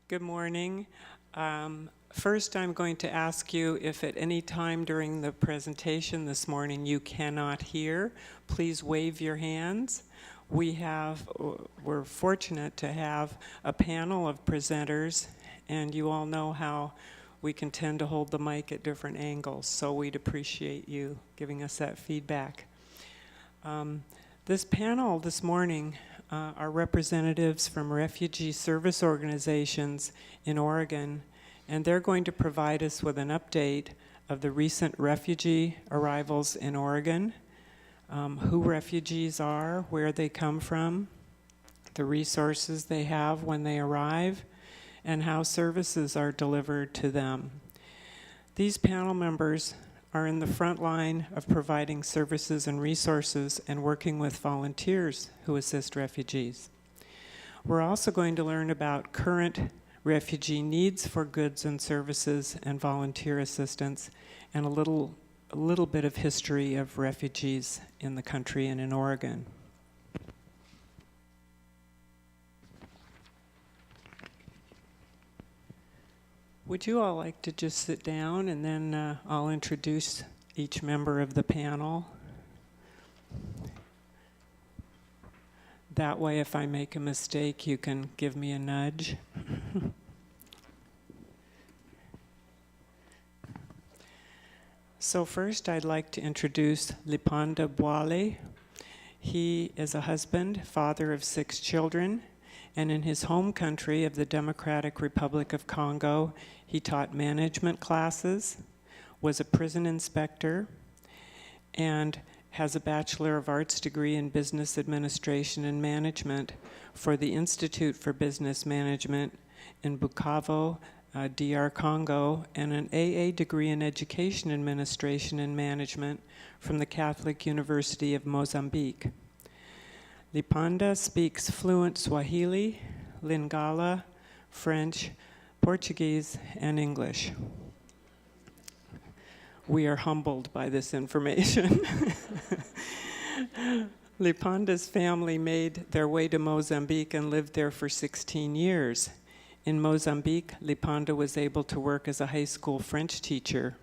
Good morning. First, I'm going to ask you if at any time during the presentation this morning you cannot hear, please wave your hands. We're fortunate to have a panel of presenters, and you all know how we can tend to hold the mic at different angles, so we'd appreciate you giving us that feedback. This panel this morning are representatives from refugee service organizations in Oregon, and they're going to provide us with an update of the recent refugee arrivals in Oregon, who refugees are, where they come from, the resources they have when they arrive, and how services are delivered to them. These panel members are in the front line of providing services and resources and working with volunteers who assist refugees. We're also going to learn about current refugee needs for goods and services and volunteer assistance, and a little bit of history of refugees in the country and in Oregon. Would you all like to just sit down, and then I'll introduce each member of the panel. That way, if I make a mistake, you can give me a nudge. So first, I'd like to introduce Lipanda Bwale. He is a husband, father of 6 children, and in his home country of the Democratic Republic of Congo, he taught management classes, was a prison inspector, and has a Bachelor of Arts degree in Business Administration and Management for the Institute for Business Management in Bukavu, DR Congo, and an AA degree in Education Administration and Management from the Catholic University of Mozambique. Lipanda speaks fluent Swahili, Lingala, French, Portuguese, and English. We are humbled by this information. Lipanda's family made their way to Mozambique and lived there for 16 years. In Mozambique, Lipanda was able to work as a high school French teacher.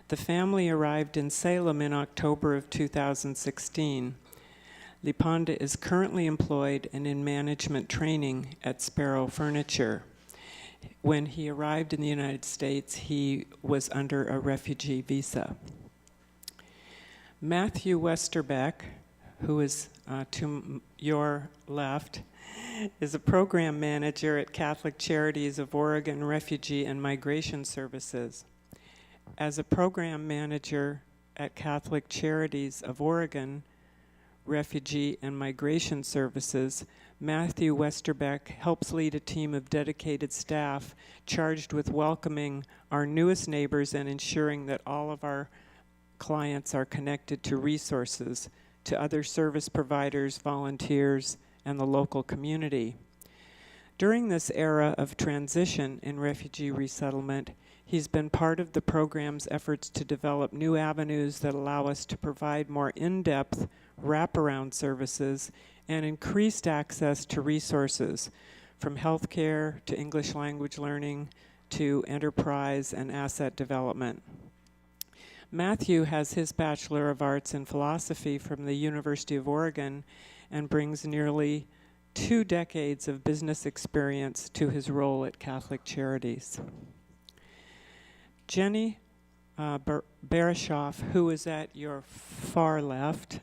The family arrived in Salem in October of 2016. Lipanda is currently employed and in management training at Sparrow Furniture. When he arrived in the United States, he was under a refugee visa. Matthew Westerbeck, who is to your left, is a program manager at Catholic Charities of Oregon Refugee and Migration Services. As a program manager at Catholic Charities of Oregon Refugee and Migration Services, Matthew Westerbeck helps lead a team of dedicated staff charged with welcoming our newest neighbors and ensuring that all of our clients are connected to resources, to other service providers, volunteers, and the local community. During this era of transition in refugee resettlement, he's been part of the program's efforts to develop new avenues that allow us to provide more in-depth wraparound services and increased access to resources, from healthcare to English language learning to enterprise and asset development. Matthew has his Bachelor of Arts in Philosophy from the University of Oregon and brings nearly 2 decades of business experience to his role at Catholic Charities. Jenny Barishoff, who is at your far left,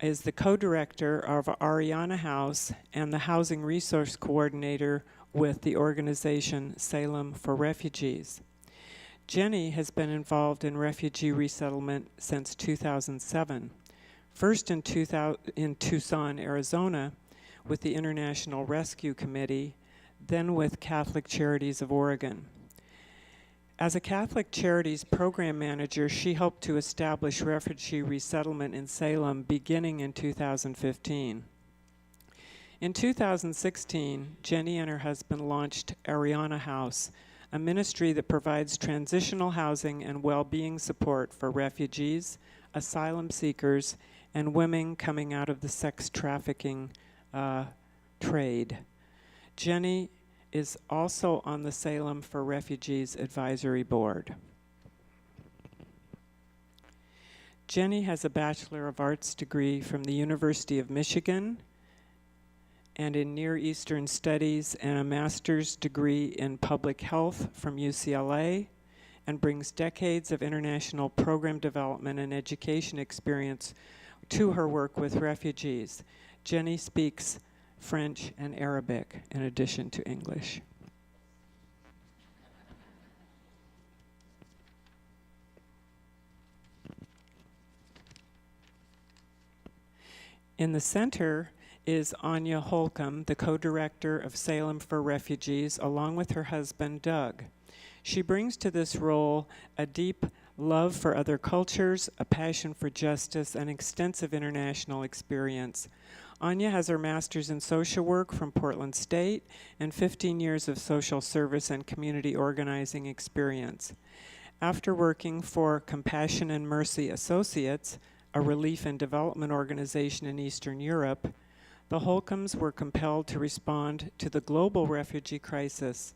is the co-director of Ariana House and the Housing Resource Coordinator with the organization Salem for Refugees. Jenny has been involved in refugee resettlement since 2007, first in Tucson, Arizona, with the International Rescue Committee, then with Catholic Charities of Oregon. As a Catholic Charities program manager, she helped to establish refugee resettlement in Salem beginning in 2015. In 2016, Jenny and her husband launched Ariana House, a ministry that provides transitional housing and well-being support for refugees, asylum seekers, and women coming out of the sex trafficking trade. Jenny is also on the Salem for Refugees Advisory Board. Jenny has a Bachelor of Arts degree from the University of Michigan and in Near Eastern Studies and a master's degree in public health from UCLA, and brings decades of international program development and education experience to her work with refugees. Jenny speaks French and Arabic in addition to English. In the center is Anya Holcomb, the co-director of Salem for Refugees, along with her husband, Doug. She brings to this role a deep love for other cultures, a passion for justice, and extensive international experience. Anya has her master's in social work from Portland State and 15 years of social service and community organizing experience. After working for Compassion and Mercy Associates, a relief and development organization in Eastern Europe, the Holcombs were compelled to respond to the global refugee crisis.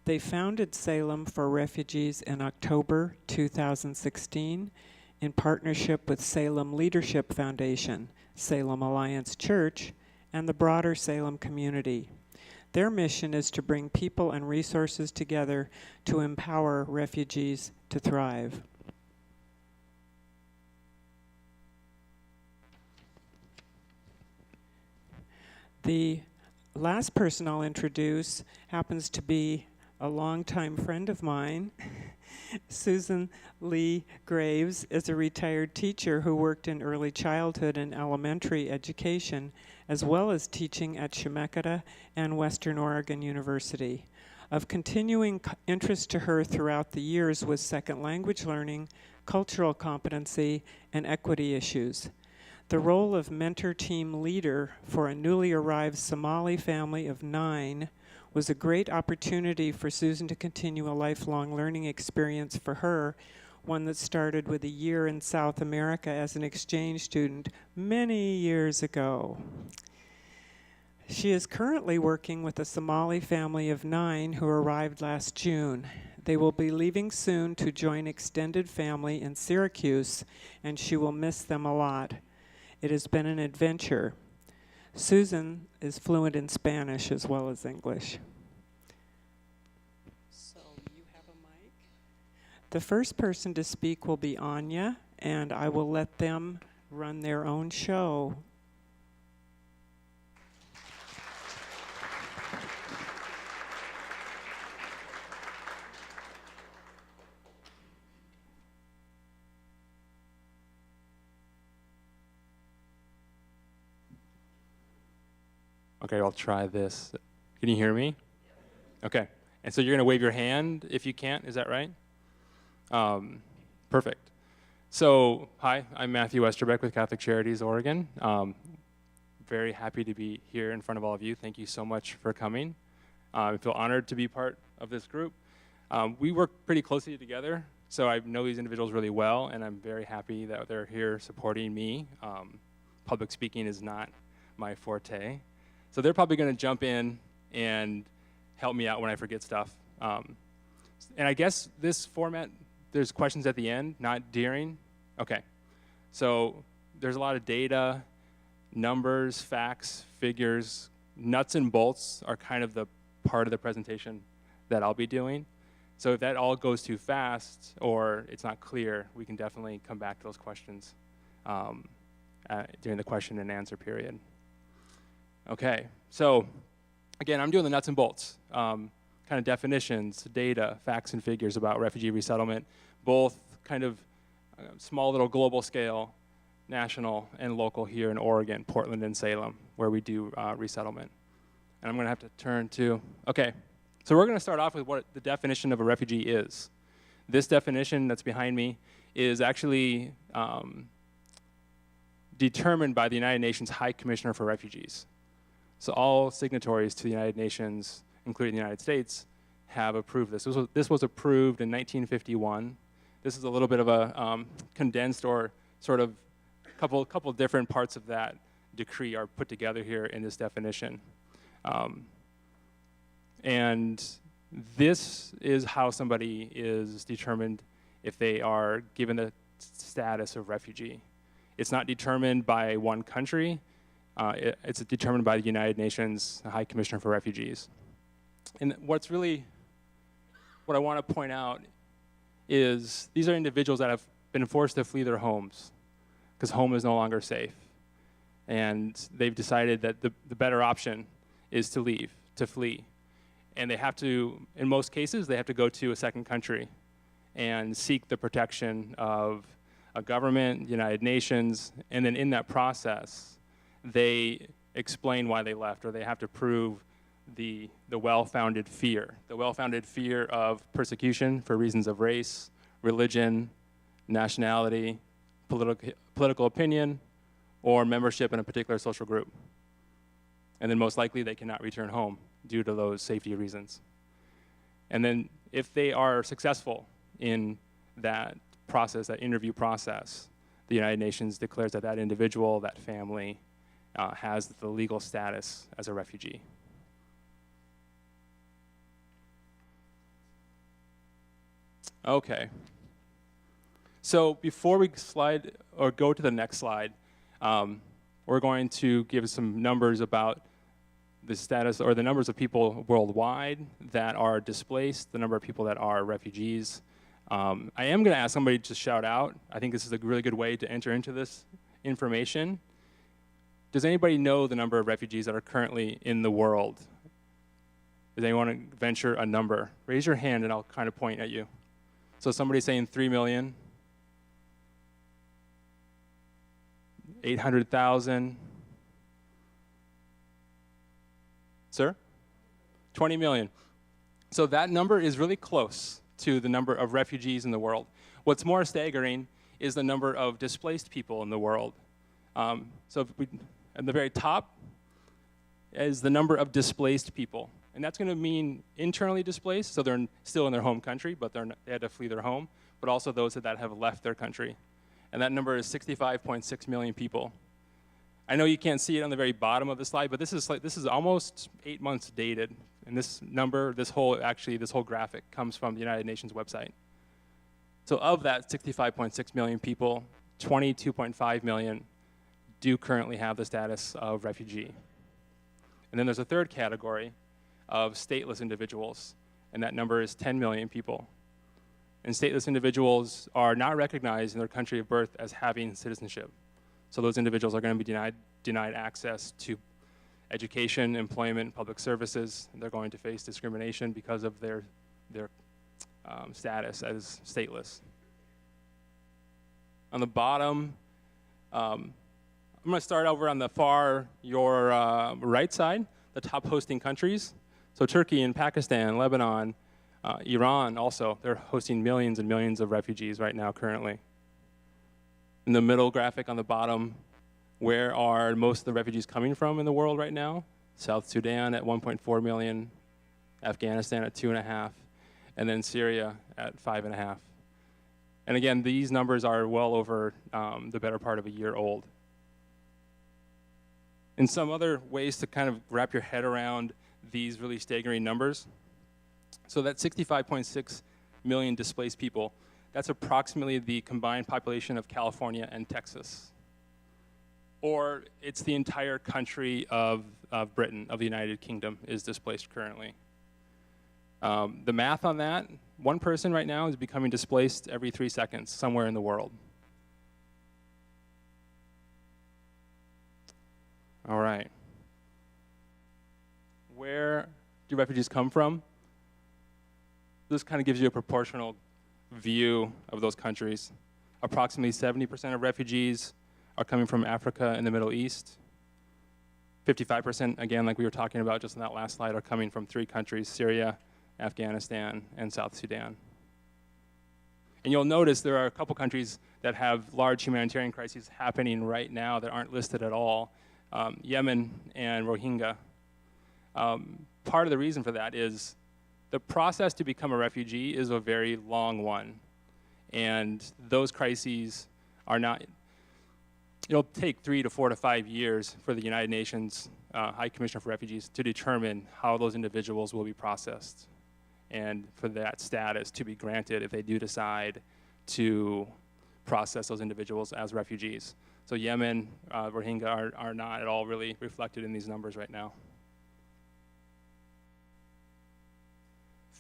They founded Salem for Refugees in October 2016 in partnership with Salem Leadership Foundation, Salem Alliance Church, and the broader Salem community. Their mission is to bring people and resources together to empower refugees to thrive. The last person I'll introduce happens to be a longtime friend of mine. Susan Lee Graves is a retired teacher who worked in early childhood and elementary education, as well as teaching at Chemeketa and Western Oregon University. Of continuing interest to her throughout the years was second language learning, cultural competency, and equity issues. The role of mentor team leader for a newly arrived Somali family of 9 was a great opportunity for Susan to continue a lifelong learning experience for her, one that started with a year in South America as an exchange student many years ago. She is currently working with a Somali family of 9 who arrived last June. They will be leaving soon to join extended family in Syracuse, and she will miss them a lot. It has been an adventure. Susan is fluent in Spanish as well as English. So you have a mic? The first person to speak will be Anya, and I will let them run their own show. Okay, I'll try this. Can you hear me? Okay. And so you're going to wave your hand if you can't, is that right? Perfect. So, hi, I'm Matthew Westerbeck with Catholic Charities Oregon. Very happy to be here in front of all of you. Thank you so much for coming. I feel honored to be part of this group. We work pretty closely together, so I know these individuals really well, and I'm very happy that they're here supporting me. Public speaking is not my forte. So they're probably going to jump in and help me out when I forget stuff. And I guess this format, there's questions at the end, not during. Okay. So there's a lot of data, numbers, facts, figures. Nuts and bolts are kind of the part of the presentation that I'll be doing. So if that all goes too fast or it's not clear, we can definitely come back to those questions during the question and answer period. Okay, so again, I'm doing the nuts and bolts, kind of definitions, data, facts and figures about refugee resettlement, both kind of small little global scale, national and local here in Oregon, Portland and Salem, where we do resettlement. And I'm gonna have to turn to, okay, so we're gonna start off with what the definition of a refugee is. This definition that's behind me is actually determined by the United Nations High Commissioner for Refugees. So all signatories to the United Nations, including the United States, have approved this. This was approved in 1951. This is a little bit of a condensed or sort of couple different parts of that decree are put together here in this definition. And this is how somebody is determined if they are given the status of refugee. It's not determined by one country. It's determined by the United Nations High Commissioner for Refugees. And what I want to point out is these are individuals that have been forced to flee their homes because home is no longer safe. And they've decided that the better option is to leave, to flee. And they have to, in most cases, they have to go to a second country and seek the protection of a government, United Nations, and then in that process, they explain why they left, or they have to prove the well-founded fear. The well-founded fear of persecution for reasons of race, religion, nationality, political opinion, or membership in a particular social group. And then most likely they cannot return home due to those safety reasons. And then if they are successful in that process, that interview process, the United Nations declares that that individual, that family, has the legal status as a refugee. Okay. So before we slide or go to the next slide, we're going to give some numbers about the status or the numbers of people worldwide that are displaced, the number of people that are refugees. I am going to ask somebody to shout out. I think this is a really good way to enter into this information. Does anybody know the number of refugees that are currently in the world? Does anyone venture a number? Raise your hand and I'll kind of point at you. So somebody's saying 3 million, 800,000. Sir? 20 million. So that number is really close to the number of refugees in the world. What's more staggering is the number of displaced people in the world. So at the very top is the number of displaced people. And that's going to mean internally displaced, so they're still in their home country, but they had to flee their home, but also those that have left their country. And that number is 65.6 million people. I know you can't see it on the very bottom of the slide, but this is almost 8 months dated. And this number, this whole graphic comes from the United Nations website. So of that 65.6 million people, 22.5 million do currently have the status of refugee. And then there's a third category of stateless individuals, and that number is 10 million people. And stateless individuals are not recognized in their country of birth as having citizenship. So those individuals are going to be denied access to education, employment, public services. They're going to face discrimination because of their status as stateless. On the bottom, I'm going to start over on the your right side, the top hosting countries. So Turkey and Pakistan, Lebanon, Iran also, they're hosting millions and millions of refugees right now currently. In the middle graphic on the bottom, where are most of the refugees coming from in the world right now? South Sudan at 1.4 million, Afghanistan at 2.5, and then Syria at 5.5. And again, these numbers are well over the better part of a year old. And some other ways to kind of wrap your head around these really staggering numbers. So that 65.6 million displaced people, that's approximately the combined population of California and Texas. Or it's the entire country of Britain, of the United Kingdom, is displaced currently. The math on that, one person right now is becoming displaced every 3 seconds somewhere in the world. All right. Where do refugees come from? This kind of gives you a proportional view of those countries. Approximately 70% of refugees are coming from Africa and the Middle East. 55%, again, like we were talking about just in that last slide, are coming from 3 countries, Syria, Afghanistan, and South Sudan. And you'll notice there are a couple countries that have large humanitarian crises happening right now that aren't listed at all. Yemen and Rohingya. Part of the reason for that is the process to become a refugee is a very long one. And those crises are not, it'll take 3 to 4 to 5 years for the United Nations High Commissioner for Refugees to determine how those individuals will be processed, and for that status to be granted if they do decide to process those individuals as refugees. So Yemen, Rohingya are not at all really reflected in these numbers right now.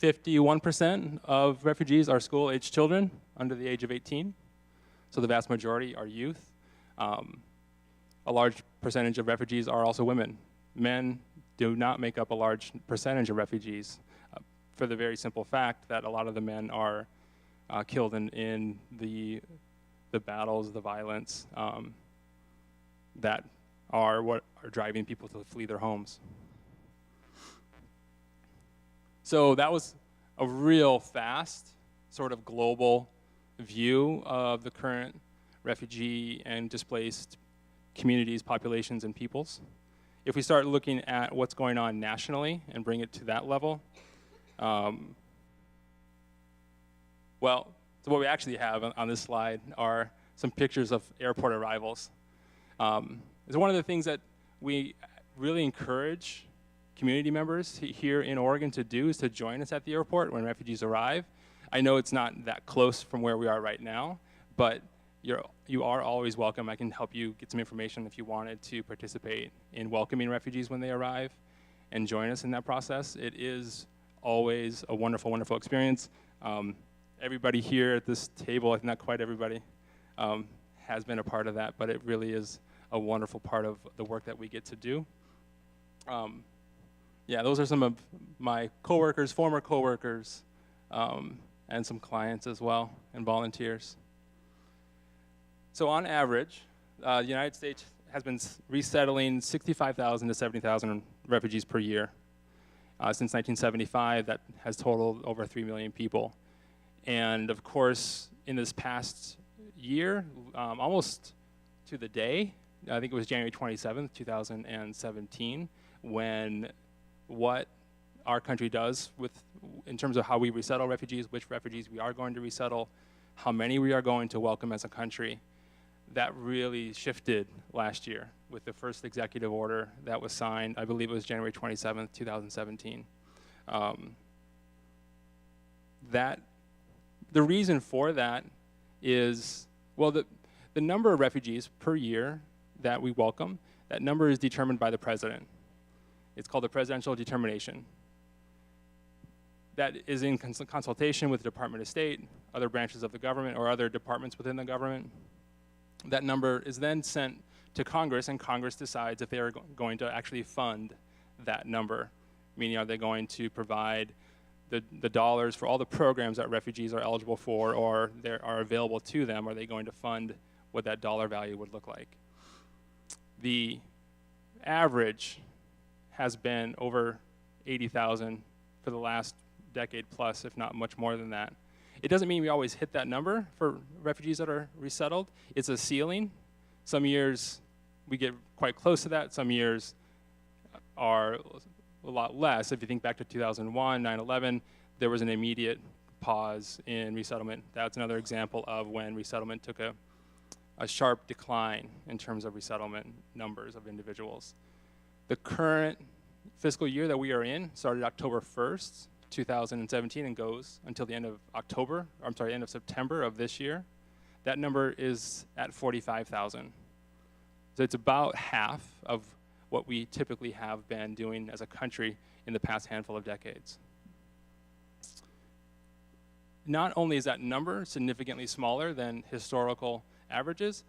51% of refugees are school-aged children under the age of 18. So the vast majority are youth. A large percentage of refugees are also women. Men do not make up a large percentage of refugees for the very simple fact that a lot of the men are killed in the battles, the violence that are what are driving people to flee their homes. So that was a real fast, sort of global view of the current refugee and displaced communities, populations, and peoples. If we start looking at what's going on nationally and bring it to that level, well, so what we actually have on this slide are some pictures of airport arrivals. It's one of the things that we really encourage community members here in Oregon to do is to join us at the airport when refugees arrive. I know it's not that close from where we are right now, but you are always welcome. I can help you get some information if you wanted to participate in welcoming refugees when they arrive and join us in that process. It is always a wonderful, wonderful experience. Everybody here at this table, not quite everybody, has been a part of that, but it really is a wonderful part of the work that we get to do. Yeah, those are some of my coworkers, former coworkers, and some clients as well, and volunteers. So on average, the United States has been resettling 65,000 to 70,000 refugees per year. Since 1975, that has totaled over 3 million people. And of course, in this past year, almost to the day, I think it was January 27th, 2017, when what our country does in terms of how we resettle refugees, which refugees we are going to resettle, how many we are going to welcome as a country, that really shifted last year with the first executive order that was signed. I believe it was January 27th, 2017. The reason for that is, well, the number of refugees per year that we welcome, that number is determined by the president. It's called the presidential determination. That is in consultation with the Department of State, other branches of the government, or other departments within the government. That number is then sent to Congress, and Congress decides if they are going to actually fund that number, meaning are they going to provide the dollars for all the programs that refugees are eligible for or are available to them, are they going to fund what that dollar value would look like? The average has been over 80,000 for the last decade plus, if not much more than that. It doesn't mean we always hit that number for refugees that are resettled. It's a ceiling. Some years we get quite close to that. Some years are a lot less. If you think back to 2001, 9/11, there was an immediate pause in resettlement. That's another example of when resettlement took a sharp decline in terms of resettlement numbers of individuals. The current fiscal year that we are in started October 1st, 2017, and goes until the end of end of September of this year. That number is at 45,000. So it's about half of what we typically have been doing as a country in the past handful of decades. Not only is that number significantly smaller than historical averages,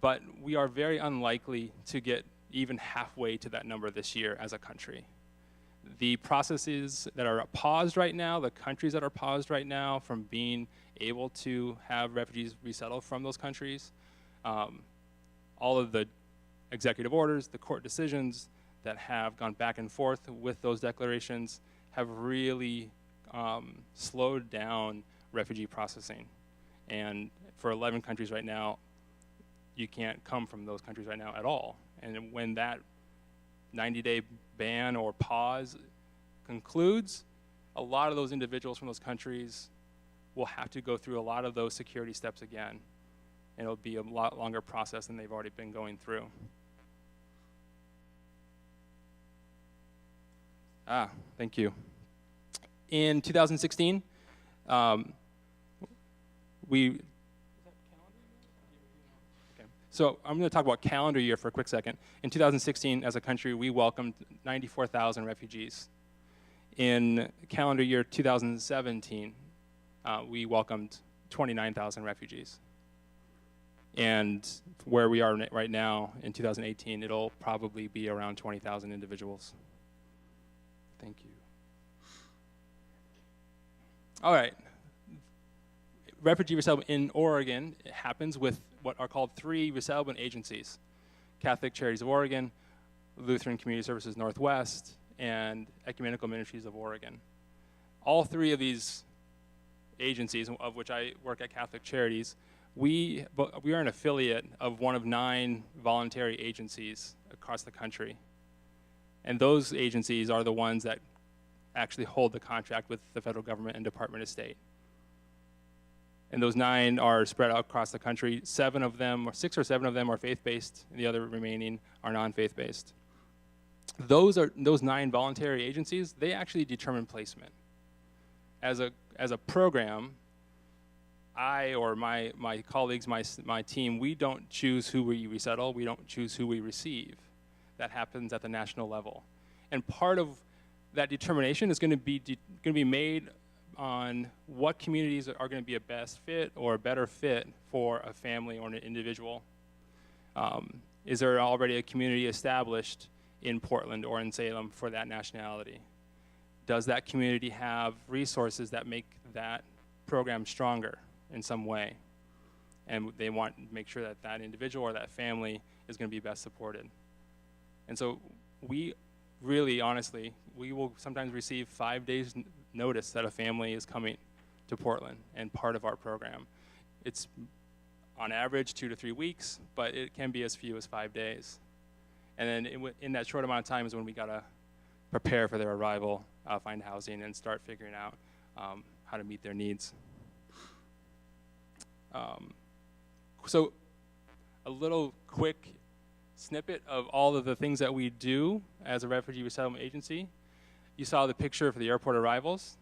but we are very unlikely to get even halfway to that number this year as a country. The processes that are paused right now, the countries that are paused right now from being able to have refugees resettle from those countries, all of the executive orders, the court decisions that have gone back and forth with those declarations have really slowed down refugee processing. And for 11 countries right now, you can't come from those countries right now at all. And when that 90-day ban or pause concludes, a lot of those individuals from those countries will have to go through a lot of those security steps again. and it'll be a lot longer process than they've already been going through. Thank you. In 2016, So I'm going to talk about calendar year for a quick second. In 2016, as a country, we welcomed 94,000 refugees. In calendar year 2017, we welcomed 29,000 refugees. And where we are right now, in 2018, it'll probably be around 20,000 individuals. Thank you. All right. Refugee resettlement in Oregon happens with what are called 3 resettlement agencies: Catholic Charities of Oregon, Lutheran Community Services Northwest, and Ecumenical Ministries of Oregon. All 3 of these agencies, of which I work at Catholic Charities, we are an affiliate of one of 9 voluntary agencies across the country. And those agencies are the ones that actually hold the contract with the federal government and Department of State. And those 9 are spread out across the country. 7 of them, or 6 or 7 of them, are faith-based, and the other remaining are non-faith-based. Those 9 voluntary agencies, they actually determine placement. As a program, I or my colleagues, my team, we don't choose who we resettle. We don't choose who we receive. That happens at the national level. And part of that determination is going to be made on what communities are going to be a best fit or a better fit for a family or an individual. Is there already a community established in Portland or in Salem for that nationality? Does that community have resources that make that program stronger in some way? And they want to make sure that that individual or that family is going to be best supported. And so we really, honestly, we will sometimes receive 5 days notice that a family is coming to Portland and part of our program. It's on average 2 to 3 weeks, but it can be as few as 5 days. And then in that short amount of time is when we gotta prepare for their arrival, find housing, and start figuring out how to meet their needs. So a little quick snippet of all of the things that we do as a refugee resettlement agency. You saw the picture for the airport arrivals.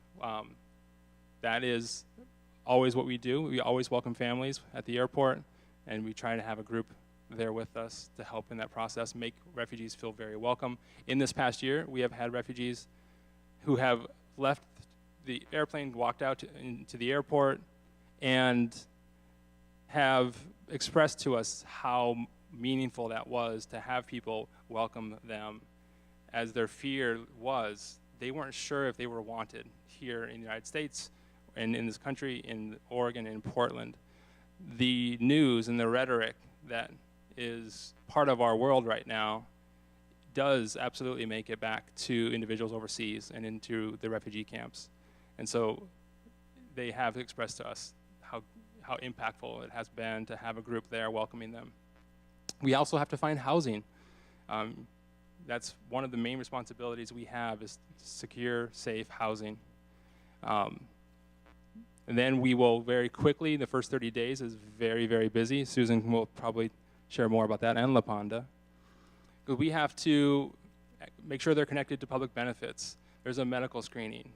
That is always what we do. We always welcome families at the airport, and we try to have a group there with us to help in that process, make refugees feel very welcome. In this past year, we have had refugees who have left the airplane, walked out into the airport, and have expressed to us how meaningful that was to have people welcome them, as their fear was they weren't sure if they were wanted here in the United States and in this country, in Oregon and in Portland. The news and the rhetoric that is part of our world right now does absolutely make it back to individuals overseas and into the refugee camps. And so they have expressed to us how impactful it has been to have a group there welcoming them. We also have to find housing. That's one of the main responsibilities we have, is secure, safe housing. And then we will very quickly, the first 30 days is very, very busy. Susan will probably share more about that, and LaPonda. We have to make sure they're connected to public benefits. There's a medical screening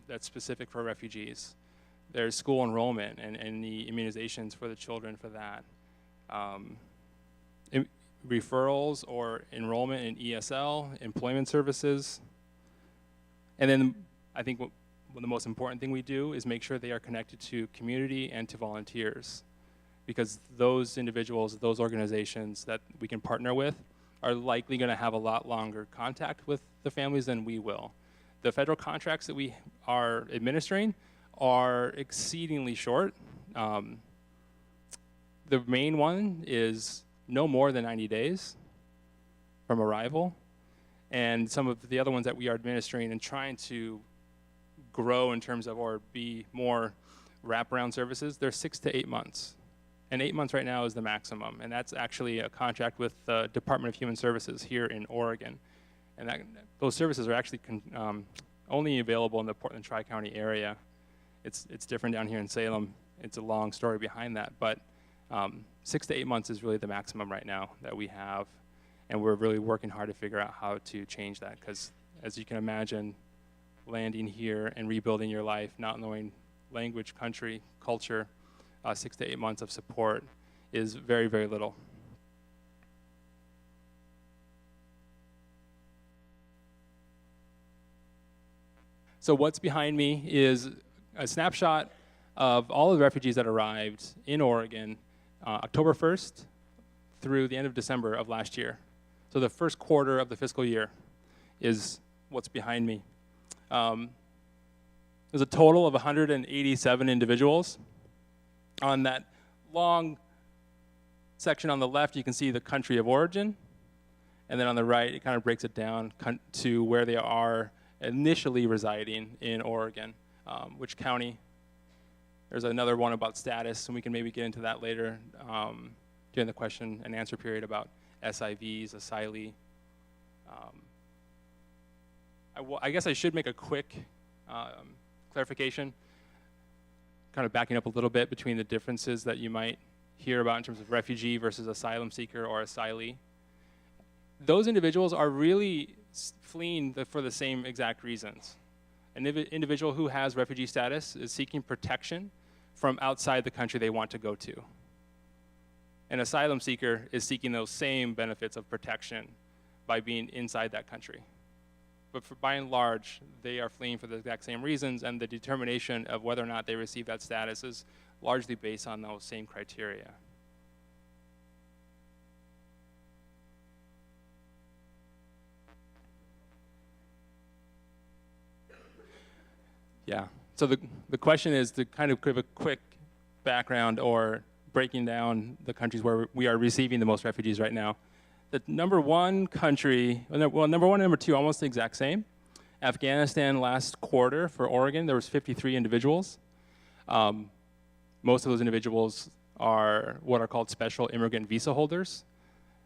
that's specific for refugees. There's school enrollment and the immunizations for the children for that. Referrals or enrollment in ESL, employment services. And then I think the most important thing we do is make sure they are connected to community and to volunteers, because those individuals, those organizations that we can partner with are likely going to have a lot longer contact with the families than we will. The federal contracts that we are administering are exceedingly short. The main one is no more than 90 days from arrival. And some of the other ones that we are administering and trying to grow in terms of, or be more wraparound services, they're 6 to 8 months. And 8 months right now is the maximum. And that's actually a contract with the Department of Human Services here in Oregon. And those services are actually only available in the Portland Tri-County area. It's different down here in Salem. It's a long story behind that. But 6 to 8 months is really the maximum right now that we have, and we're really working hard to figure out how to change that, because as you can imagine, landing here and rebuilding your life, not knowing language, country, culture, 6 to 8 months of support is very, very little. So what's behind me is a snapshot of all of the refugees that arrived in Oregon October 1st through the end of December of last year. So the first quarter of the fiscal year is what's behind me. There's a total of 187 individuals. On that long section on the left, you can see the country of origin. And then on the right, it kind of breaks it down to where they are initially residing in Oregon, which county. There's another one about status, and we can maybe get into that later during the question and answer period about SIVs, asylee. I guess I should make a quick clarification, kind of backing up a little bit between the differences that you might hear about in terms of refugee versus asylum seeker or asylee. Those individuals are really fleeing for the same exact reasons. An individual who has refugee status is seeking protection from outside the country they want to go to. An asylum seeker is seeking those same benefits of protection by being inside that country. But by and large, they are fleeing for the exact same reasons, and the determination of whether or not they receive that status is largely based on those same criteria. Yeah, so the question is to kind of give a quick background or breaking down the countries where we are receiving the most refugees right now. The number one country, well, number one and number two, almost the exact same. Afghanistan last quarter for Oregon, there was 53 individuals. Most of those individuals are what are called special immigrant visa holders.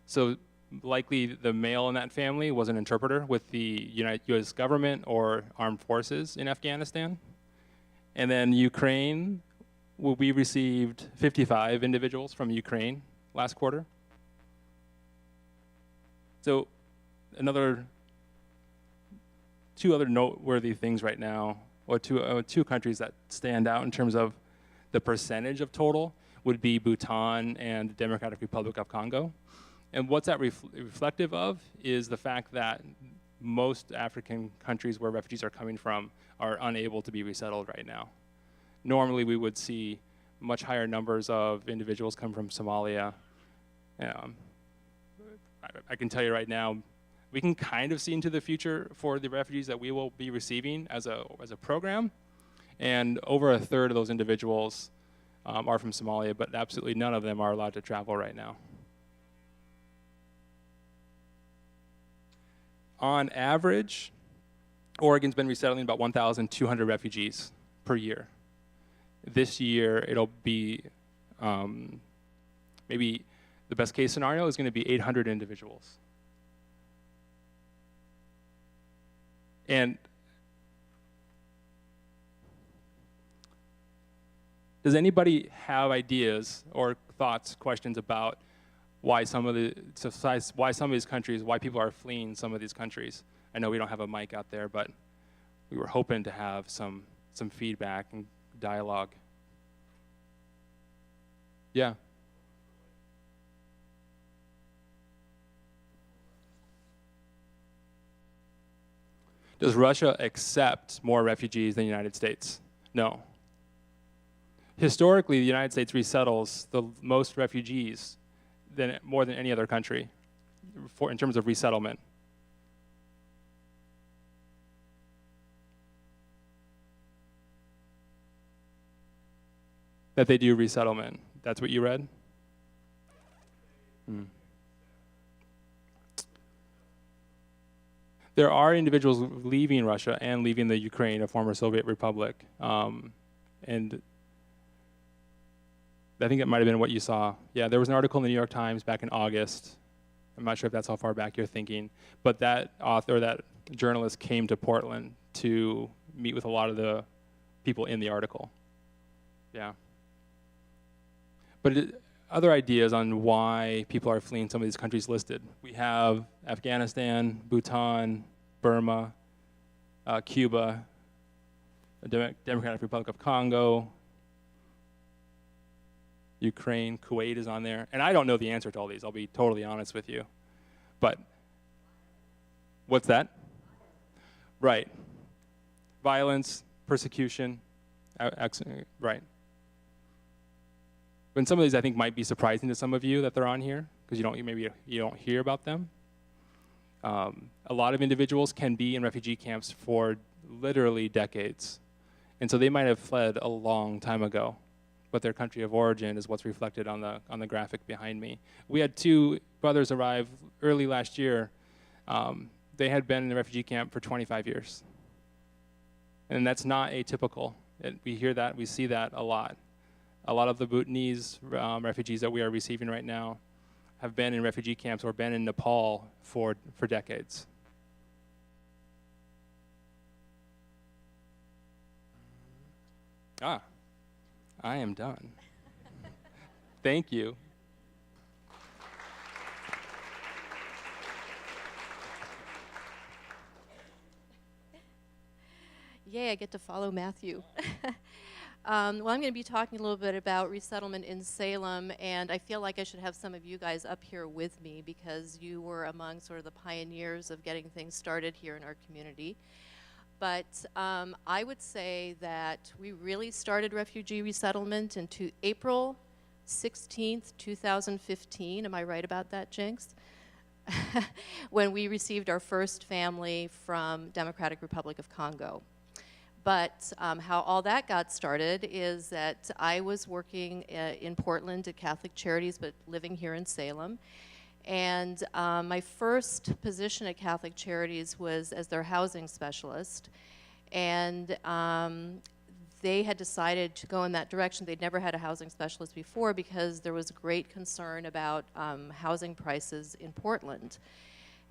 So likely the male in that family was an interpreter with the US government or armed forces in Afghanistan. And then Ukraine, we received 55 individuals from Ukraine last quarter. So two other noteworthy things right now, or two countries that stand out in terms of the percentage of total would be Bhutan and the Democratic Republic of Congo. And what's that reflective of is the fact that most African countries where refugees are coming from are unable to be resettled right now. Normally we would see much higher numbers of individuals come from Somalia. I can tell you right now, we can kind of see into the future for the refugees that we will be receiving as a program. And over a third of those individuals are from Somalia, but absolutely none of them are allowed to travel right now. On average, Oregon's been resettling about 1,200 refugees per year. This year, it'll be maybe the best case scenario is going to be 800 individuals. And does anybody have ideas or thoughts, questions about why some of these countries, why people are fleeing some of these countries? I know we don't have a mic out there, but we were hoping to have some feedback and dialogue. Yeah. Does Russia accept more refugees than the United States? No. Historically, the United States resettles the most refugees more than any other country in terms of resettlement. That they do resettlement. That's what you read? There are individuals leaving Russia and leaving the Ukraine, a former Soviet republic. And I think it might have been what you saw. Yeah, there was an article in the New York Times back in August. I'm not sure if that's how far back you're thinking. But that author, that journalist came to Portland to meet with a lot of the people in the article. Yeah. But other ideas on why people are fleeing some of these countries listed. We have Afghanistan, Bhutan, Burma, Cuba, the Democratic Republic of Congo, Ukraine, Kuwait is on there. And I don't know the answer to all these, I'll be totally honest with you. But, what's that? Right. Violence, persecution, right. And some of these I think might be surprising to some of you that they're on here, because maybe you don't hear about them. A lot of individuals can be in refugee camps for literally decades. And so they might have fled a long time ago, but their country of origin is what's reflected on the graphic behind me. We had 2 brothers arrive early last year. They had been in the refugee camp for 25 years. And that's not atypical. We hear that, we see that a lot. A lot of the Bhutanese refugees that we are receiving right now have been in refugee camps or been in Nepal for decades. I am done. Thank you. Yay, I get to follow Matthew. Well, I'm going to be talking a little bit about resettlement in Salem, and I feel like I should have some of you guys up here with me because you were among sort of the pioneers of getting things started here in our community. But I would say that we really started refugee resettlement into April 16th, 2015. Am I right about that, Jinx? When we received our first family from Democratic Republic of Congo. But how all that got started is that I was working in Portland at Catholic Charities, but living here in Salem. And my first position at Catholic Charities was as their housing specialist. And they had decided to go in that direction. They'd never had a housing specialist before because there was great concern about housing prices in Portland.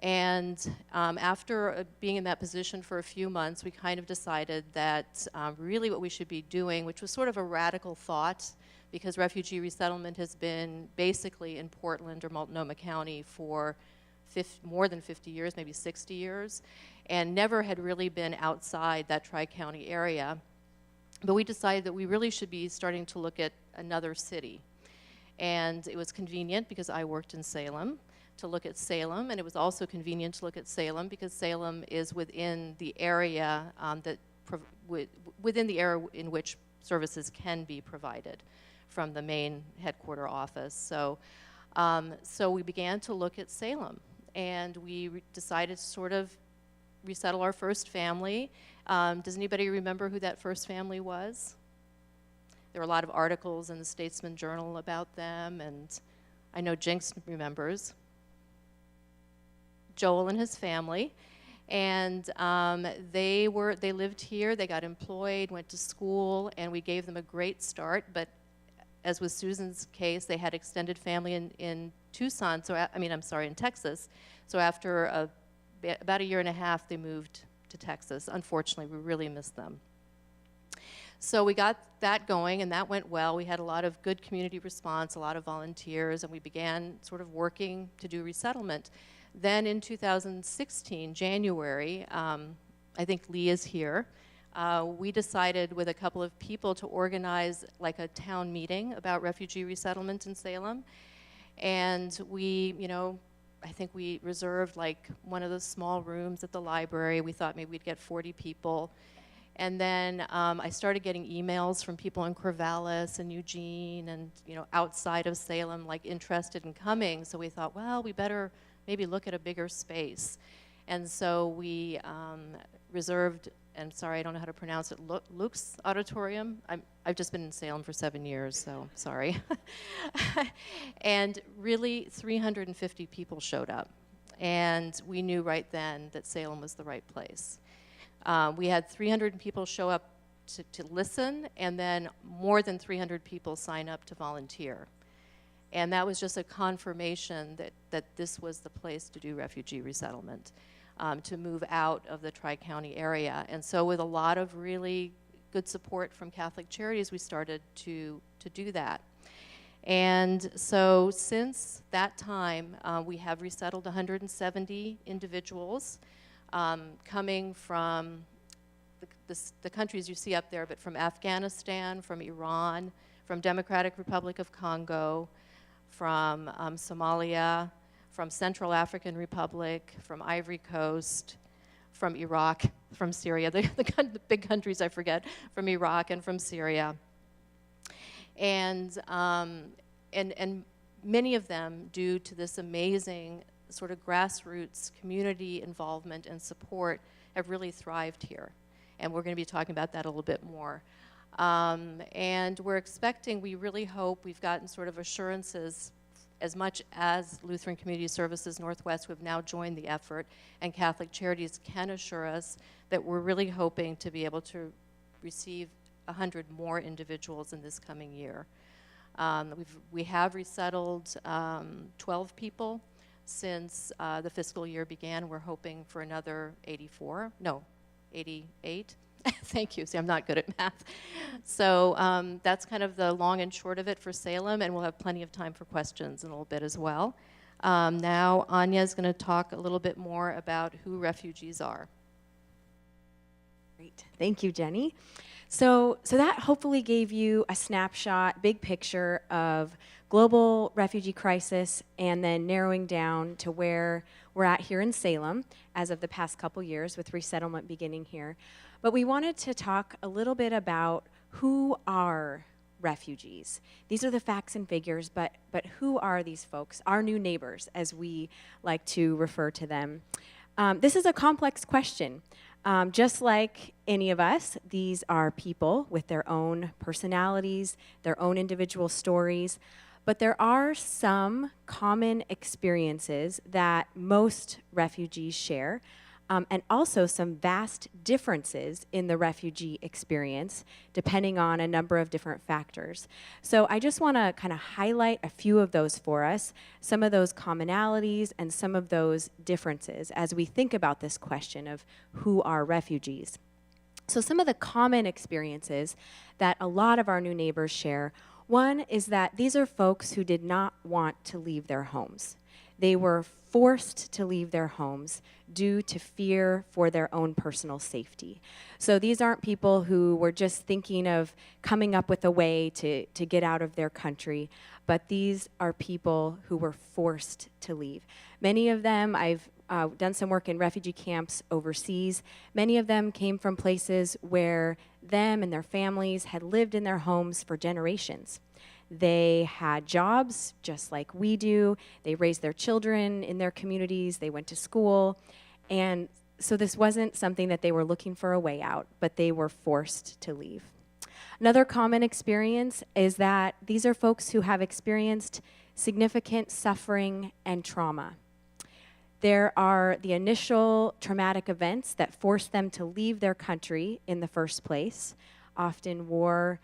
And after being in that position for a few months, we kind of decided that really what we should be doing, which was sort of a radical thought, because refugee resettlement has been basically in Portland or Multnomah County for more than 50 years, maybe 60 years, and never had really been outside that Tri-County area. But we decided that we really should be starting to look at another city. And it was convenient because I worked in Salem to look at Salem, and it was also convenient to look at Salem because Salem is within the area within the area in which services can be provided from the main headquarter office. So, so we began to look at Salem, and we decided to sort of resettle our first family. Does anybody remember who that first family was? There were a lot of articles in the Statesman Journal about them, and I know Jinx remembers. Joel and his family, and they lived here, they got employed, went to school, and we gave them a great start. But as with Susan's case, they had extended family in Tucson, in Texas. So after about a year and a half, they moved to Texas. Unfortunately, we really missed them. So we got that going, and that went well. We had a lot of good community response, a lot of volunteers, and we began sort of working to do resettlement. Then in 2016, January, I think Lee is here, we decided with a couple of people to organize like a town meeting about refugee resettlement in Salem. And we, I think we reserved like one of those small rooms at the library. We thought maybe we'd get 40 people. And then I started getting emails from people in Corvallis and Eugene and outside of Salem, like interested in coming. So we thought, well, we better maybe look at a bigger space. And so we reserved, and sorry, I don't know how to pronounce it, Luke's Auditorium. I've just been in Salem for 7 years, so sorry. And really 350 people showed up. And we knew right then that Salem was the right place. We had 300 people show up to listen, and then more than 300 people sign up to volunteer. And that was just a confirmation that this was the place to do refugee resettlement, to move out of the Tri-County area. And so with a lot of really good support from Catholic Charities, we started to do that. And so since that time, we have resettled 170 individuals coming from the countries you see up there, but from Afghanistan, from Iran, from Democratic Republic of Congo, from Somalia, from Central African Republic, from Ivory Coast, from Iraq, from Syria, the big countries I forget, from Iraq and from Syria. And many of them, due to this amazing sort of grassroots community involvement and support, have really thrived here. And we're going to be talking about that a little bit more. And we're expecting, we really hope, we've gotten sort of assurances as much as Lutheran Community Services Northwest, who have now joined the effort, and Catholic Charities can assure us that we're really hoping to be able to receive 100 more individuals in this coming year. We have resettled 12 people since the fiscal year began. We're hoping for another 88. Thank you. See, I'm not good at math. So that's kind of the long and short of it for Salem, and we'll have plenty of time for questions in a little bit as well. Now, Anya is going to talk a little bit more about who refugees are. Great. Thank you, Jenny. So that hopefully gave you a snapshot, big picture of global refugee crisis, and then narrowing down to where we're at here in Salem as of the past couple years with resettlement beginning here. But we wanted to talk a little bit about who are refugees. These are the facts and figures, but who are these folks, our new neighbors, as we like to refer to them? This is a complex question. Just like any of us, these are people with their own personalities, their own individual stories, but there are some common experiences that most refugees share, and also some vast differences in the refugee experience, depending on a number of different factors. So I just want to kind of highlight a few of those for us, some of those commonalities and some of those differences as we think about this question of who are refugees. So some of the common experiences that a lot of our new neighbors share, one is that these are folks who did not want to leave their homes. They were forced to leave their homes due to fear for their own personal safety. So these aren't people who were just thinking of coming up with a way to get out of their country, but these are people who were forced to leave. Many of them, I've done some work in refugee camps overseas. Many of them came from places where them and their families had lived in their homes for generations. They had jobs just like we do. They raised their children in their communities. They went to school. And so this wasn't something that they were looking for a way out, but they were forced to leave. Another common experience is that these are folks who have experienced significant suffering and trauma. There are the initial traumatic events that force them to leave their country in the first place, often war,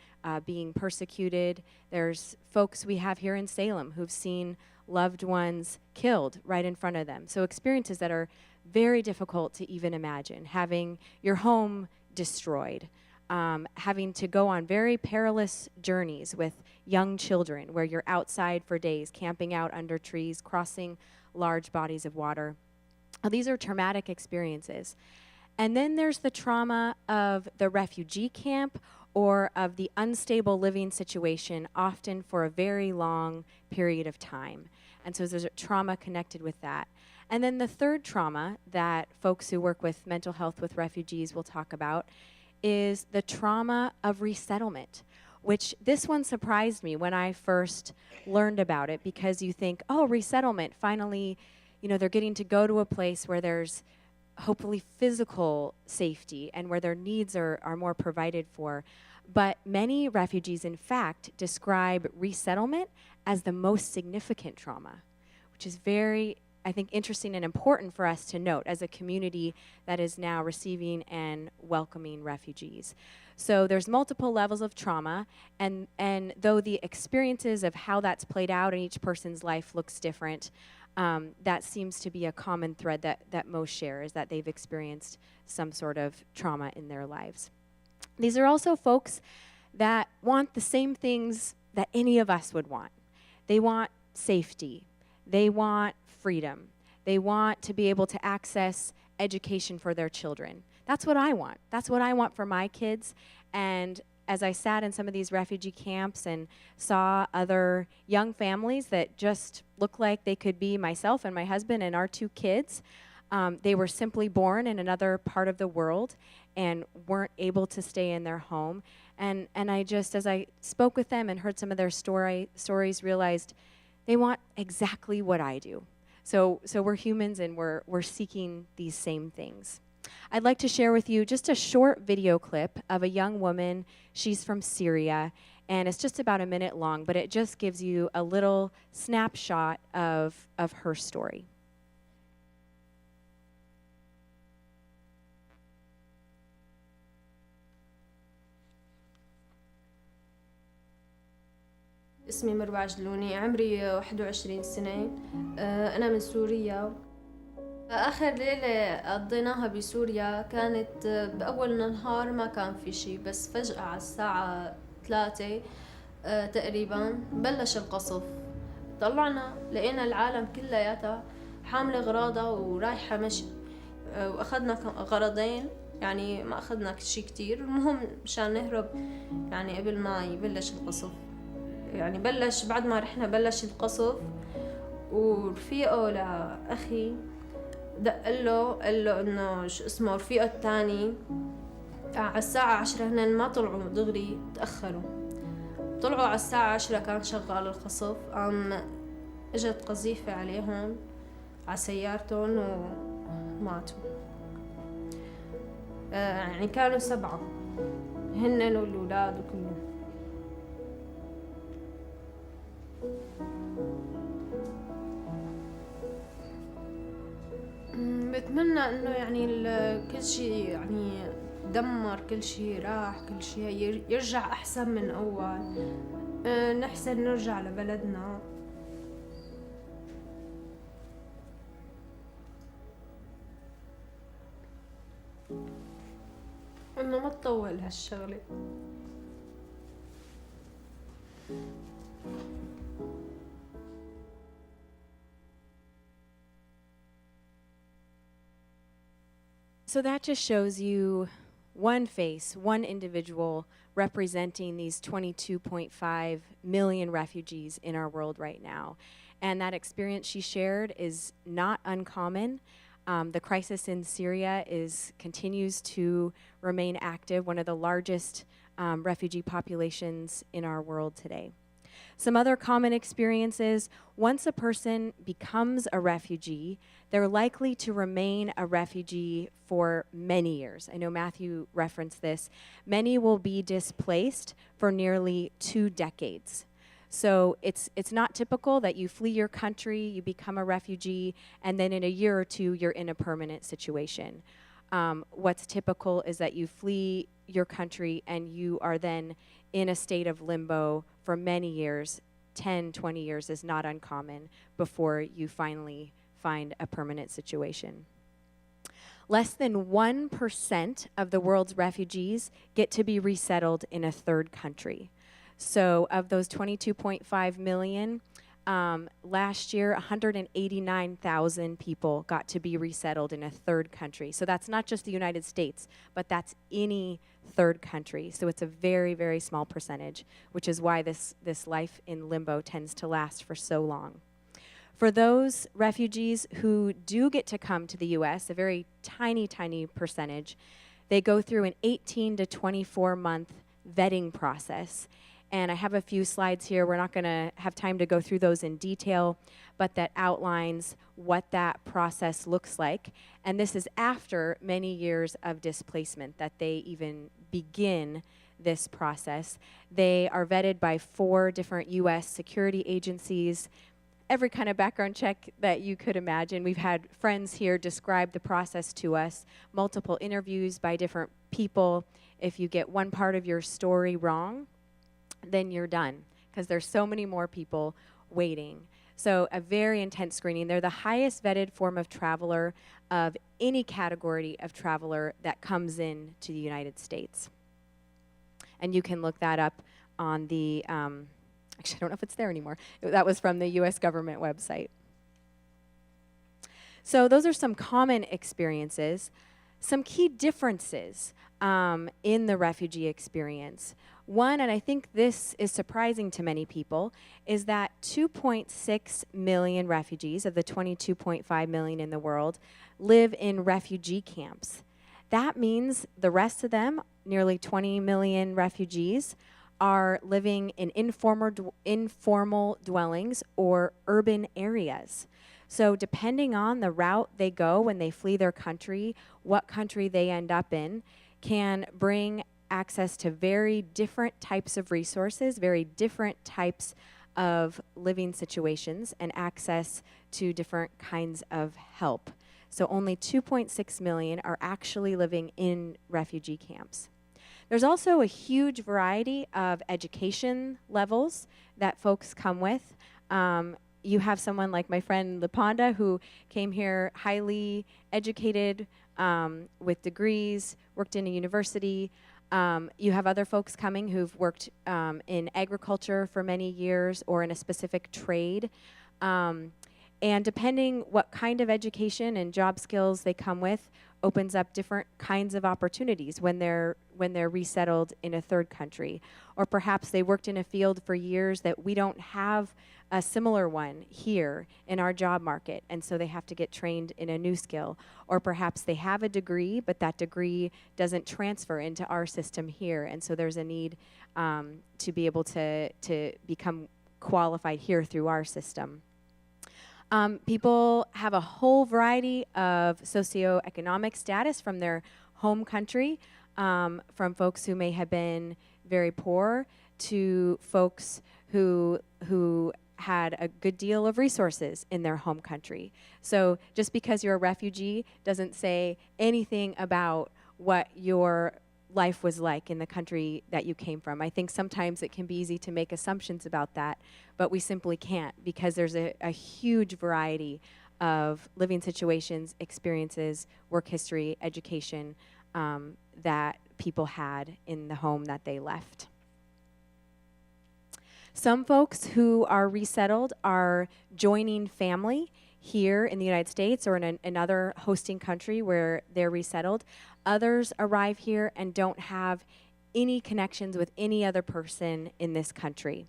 being persecuted. There's folks we have here in Salem who've seen loved ones killed right in front of them. So experiences that are very difficult to even imagine. Having your home destroyed, having to go on very perilous journeys with young children where you're outside for days, camping out under trees, crossing large bodies of water. These are traumatic experiences. And then there's the trauma of the refugee camp or of the unstable living situation, often for a very long period of time. And so there's a trauma connected with that. And then the third trauma that folks who work with mental health with refugees will talk about is the trauma of resettlement, which this one surprised me when I first learned about it, because you think, oh, resettlement, finally, they're getting to go to a place where there's hopefully physical safety and where their needs are more provided for. But many refugees, in fact, describe resettlement as the most significant trauma, which is very, I think, interesting and important for us to note as a community that is now receiving and welcoming refugees. So there's multiple levels of trauma, and though the experiences of how that's played out in each person's life looks different, that seems to be a common thread that most share, is that they've experienced some sort of trauma in their lives. These are also folks that want the same things that any of us would want. They want safety. They want freedom. They want to be able to access education for their children. That's what I want. That's what I want for my kids. And as I sat in some of these refugee camps and saw other young families that just looked like they could be myself and my husband and our 2 kids, they were simply born in another part of the world and weren't able to stay in their home. And I just, as I spoke with them and heard some of their stories, realized they want exactly what I do. So we're humans and we're seeking these same things. I'd like to share with you just a short video clip of a young woman. She's from Syria, and it's just about a minute long, but it just gives you a little snapshot of her story. اسمي مروة عجلوني، عمري 21 سنة. أنا من سوريا. آخر ليلة قضيناها بسوريا كانت بأول النهار ما كان في شي، بس فجأة على الساعة 3 تقريبا بلش القصف. طلعنا لقينا العالم كلياتها حاملة غراضها ورايحة مشي، وأخذنا غرضين، يعني ما أخذنا شي كتير. المهم مشان نهرب يعني قبل ما يبلش القصف، يعني بلش بعد ما رحنا بلش القصف. ورفيقه لأخي دق قال له انه شو اسمه رفيقه الثاني على الساعة 10 هن ما طلعوا دغري، تأخروا. طلعوا على الساعة 10 كان شغال القصف، اجت قذيفة عليهم على سيارتهم وماتوا. يعني كانوا 7 هن والأولاد وكلهم. بتمنى انه يعني كل شيء يعني دمر، كل شيء راح، كل شيء يرجع احسن من اول، نحسن نرجع لبلدنا. انه ما تطول هالشغلة. So that just shows you one face, one individual representing these 22.5 million refugees in our world right now. And that experience she shared is not uncommon. The crisis in Syria continues to remain active, one of the largest refugee populations in our world today. Some other common experiences: once a person becomes a refugee, they're likely to remain a refugee for many years. I know Matthew referenced this. Many will be displaced for nearly 2 decades. So it's not typical that you flee your country, you become a refugee, and then in a year or 2, you're in a permanent situation. What's typical is that you flee your country and you are then in a state of limbo for many years. 10, 20 years is not uncommon before you finally find a permanent situation. Less than 1% of the world's refugees get to be resettled in a third country. So of those 22.5 million, last year, 189,000 people got to be resettled in a third country. So that's not just the United States, but that's any third country. So it's a very, very small percentage, which is why this life in limbo tends to last for so long. For those refugees who do get to come to the U.S., a very tiny, tiny percentage, they go through an 18 to 24-month vetting process. And I have a few slides here. We're not going to have time to go through those in detail, but that outlines what that process looks like. And this is after many years of displacement that they even begin this process. They are vetted by 4 different U.S. security agencies, every kind of background check that you could imagine. We've had friends here describe the process to us, multiple interviews by different people. If you get one part of your story wrong, then you're done, because there's so many more people waiting. So a very intense screening. They're the highest vetted form of traveler of any category of traveler that comes in to the United States. And you can look that up on the Actually, I don't know if it's there anymore. That was from the U.S. government website. So those are some common experiences. Some key differences in the refugee experience. One, and I think this is surprising to many people, is that 2.6 million refugees of the 22.5 million in the world live in refugee camps. That means the rest of them, nearly 20 million refugees, are living in informal dwellings or urban areas. So depending on the route they go when they flee their country, what country they end up in, can bring access to very different types of resources, very different types of living situations, and access to different kinds of help. So only 2.6 million are actually living in refugee camps. There's also a huge variety of education levels that folks come with. You have someone like my friend Laponda who came here highly educated with degrees, worked in a university. You have other folks coming who've worked in agriculture for many years or in a specific trade. And depending what kind of education and job skills they come with, opens up different kinds of opportunities when they're resettled in a third country. Or perhaps they worked in a field for years that we don't have a similar one here in our job market, and so they have to get trained in a new skill. Or perhaps they have a degree, but that degree doesn't transfer into our system here, and so there's a need to be able to become qualified here through our system. People have a whole variety of socioeconomic status from their home country, from folks who may have been very poor to folks who had a good deal of resources in their home country. So just because you're a refugee doesn't say anything about what your life was like in the country that you came from. I think sometimes it can be easy to make assumptions about that, but we simply can't, because there's a huge variety of living situations, experiences, work history, education that people had in the home that they left. Some folks who are resettled are joining family here in the United States or in another hosting country where they're resettled. Others arrive here and don't have any connections with any other person in this country.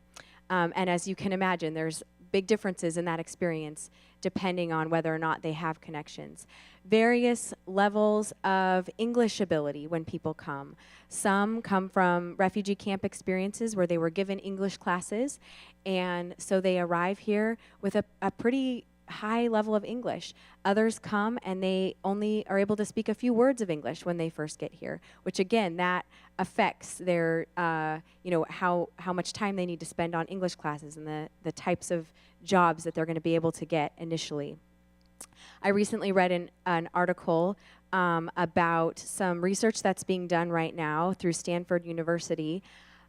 And as you can imagine, there's big differences in that experience depending on whether or not they have connections. Various levels of English ability when people come. Some come from refugee camp experiences where they were given English classes, and so they arrive here with a pretty high level of English. Others come and they only are able to speak a few words of English when they first get here, which again, that affects their, how much time they need to spend on English classes and the types of jobs that they're going to be able to get initially. I recently read an article about some research that's being done right now through Stanford University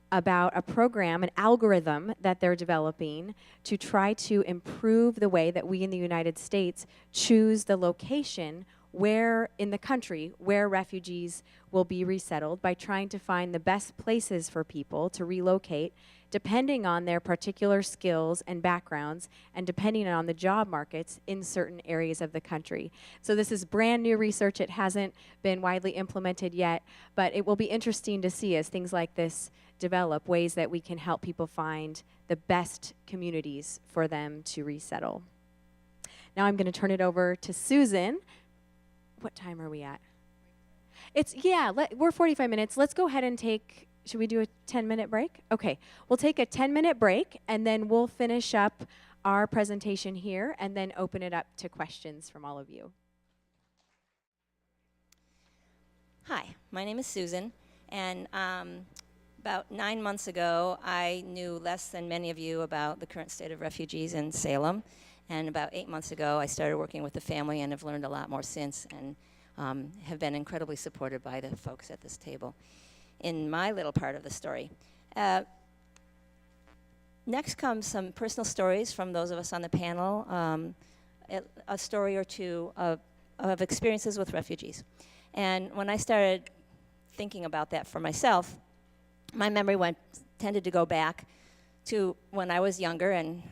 about a program, an algorithm that they're developing to try to improve the way that we in the United States choose the location where in the country where refugees will be resettled, by trying to find the best places for people to relocate depending on their particular skills and backgrounds and depending on the job markets in certain areas of the country. So this is brand new research. It hasn't been widely implemented yet, but it will be interesting to see as things like this develop, ways that we can help people find the best communities for them to resettle. Now I'm going to turn it over to Susan. What time are we at? We're 45 minutes. Let's go ahead and should we do a 10-minute break? Okay, we'll take a 10-minute break, and then we'll finish up our presentation here and then open it up to questions from all of you. Hi, my name is Susan, and about 9 months ago, I knew less than many of you about the current state of refugees in Salem, and about 8 months ago, I started working with the family and have learned a lot more since, and have been incredibly supported by the folks at this table in my little part of the story. Next comes some personal stories from those of us on the panel, a story or two of experiences with refugees. And when I started thinking about that for myself, my memory tended to go back to when I was younger, and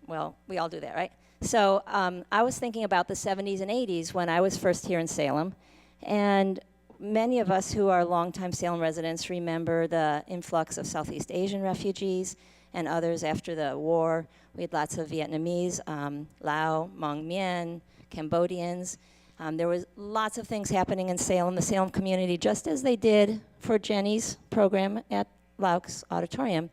well, we all do that, right? So I was thinking about the 70s and 80s when I was first here in Salem, and many of us who are longtime Salem residents remember the influx of Southeast Asian refugees and others after the war. We had lots of Vietnamese, Lao, Hmong Mien, Cambodians. There was lots of things happening in Salem, the Salem community, just as they did for Jenny's program at Lauk's Auditorium,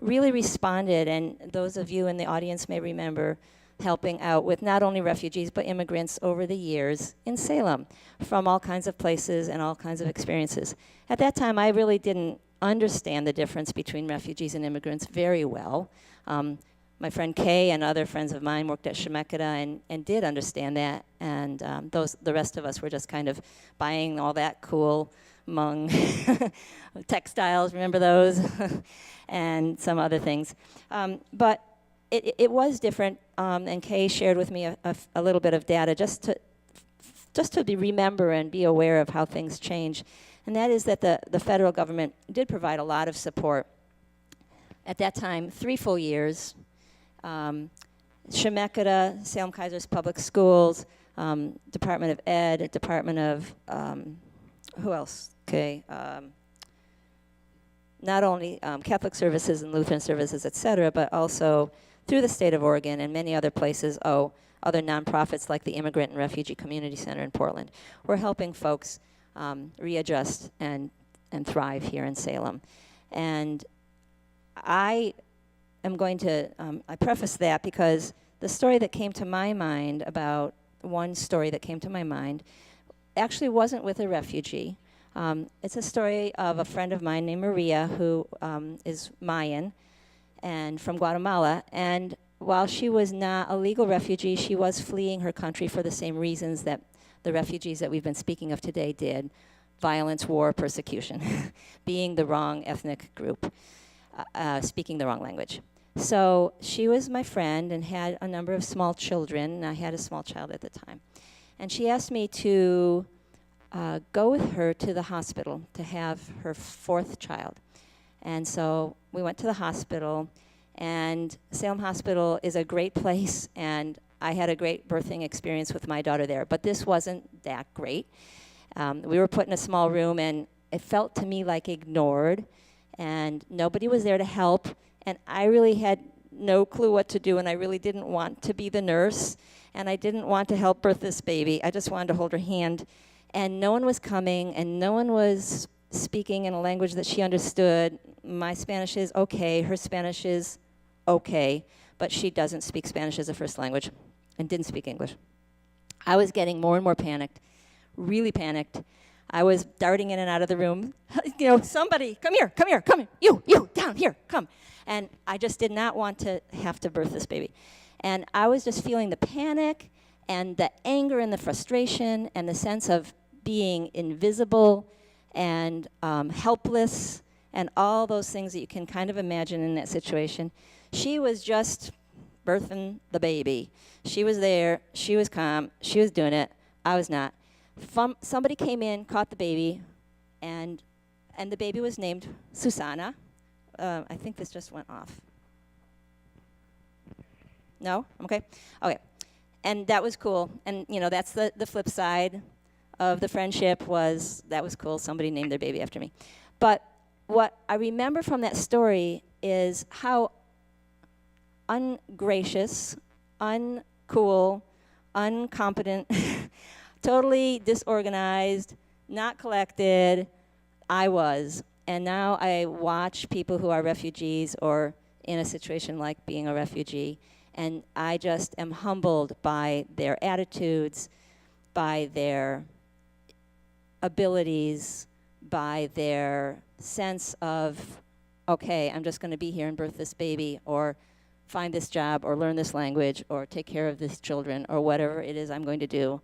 really responded, and those of you in the audience may remember helping out with not only refugees but immigrants over the years in Salem from all kinds of places and all kinds of experiences. At that time, I really didn't understand the difference between refugees and immigrants very well. My friend Kay and other friends of mine worked at Shemekidah and did understand that, and the rest of us were just kind of buying all that cool Hmong textiles, remember those, and some other things. But it was different, and Kay shared with me a little bit of data just to remember and be aware of how things change. And that is that the federal government did provide a lot of support. At that time, 3 full years. Shemekidah, Salem Kaiser's Public Schools, Department of Ed, Department of, who else? Okay. Not only Catholic services and Lutheran services, et cetera, but also through the state of Oregon and many other places, other nonprofits like the Immigrant and Refugee Community Center in Portland. We're helping folks readjust and thrive here in Salem. And I am going to, I preface that because the story that came to my mind about, one story that came to my mind actually wasn't with a refugee. It's a story of a friend of mine named Maria who is Mayan and from Guatemala. And while she was not a legal refugee, she was fleeing her country for the same reasons that the refugees that we've been speaking of today did: violence, war, persecution, being the wrong ethnic group, speaking the wrong language. So she was my friend and had a number of small children. I had a small child at the time. And she asked me to go with her to the hospital to have her 4th child. And so we went to the hospital, and Salem Hospital is a great place, and I had a great birthing experience with my daughter there, but this wasn't that great. We were put in a small room, and it felt to me like ignored, and nobody was there to help, and I really had no clue what to do, and I really didn't want to be the nurse, and I didn't want to help birth this baby. I just wanted to hold her hand, and no one was coming, and no one was speaking in a language that she understood. My Spanish is okay, her Spanish is okay, but she doesn't speak Spanish as a first language and didn't speak English. I was getting more and more panicked, really panicked. I was darting in and out of the room. Somebody, come here, you, down here, come. And I just did not want to have to birth this baby. And I was just feeling the panic and the anger and the frustration and the sense of being invisible and helpless and all those things that you can kind of imagine in that situation. She was just birthing the baby. She was there, she was calm, she was doing it, I was not. Somebody came in, caught the baby, and the baby was named Susana. I think this just went off. No? Okay. Okay. And that was cool. And, that's the flip side of the friendship was that was cool. Somebody named their baby after me. But what I remember from that story is how ungracious, uncool, incompetent, totally disorganized, not collected I was. And now I watch people who are refugees or in a situation like being a refugee, and I just am humbled by their attitudes, by their abilities, by their sense of, okay, I'm just going to be here and birth this baby, or find this job, or learn this language, or take care of these children, or whatever it is I'm going to do.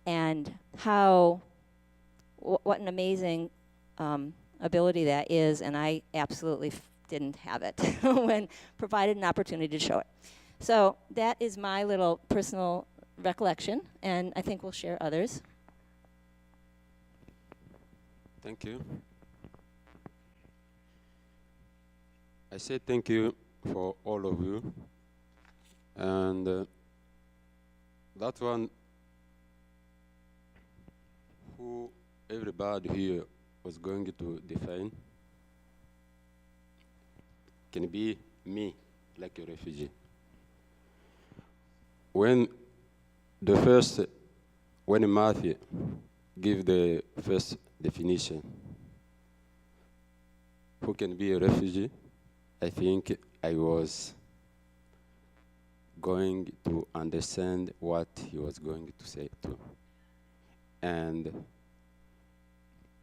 And how, what an amazing ability that is, and I absolutely didn't have it when provided an opportunity to show it. So that is my little personal recollection, and I think we'll share others. Thank you. I I say thank you for all of you. And that one who everybody here was going to define can be me, like a refugee. When Matthew give the first definition, who can be a refugee, I think I was going to understand what he was going to say too. And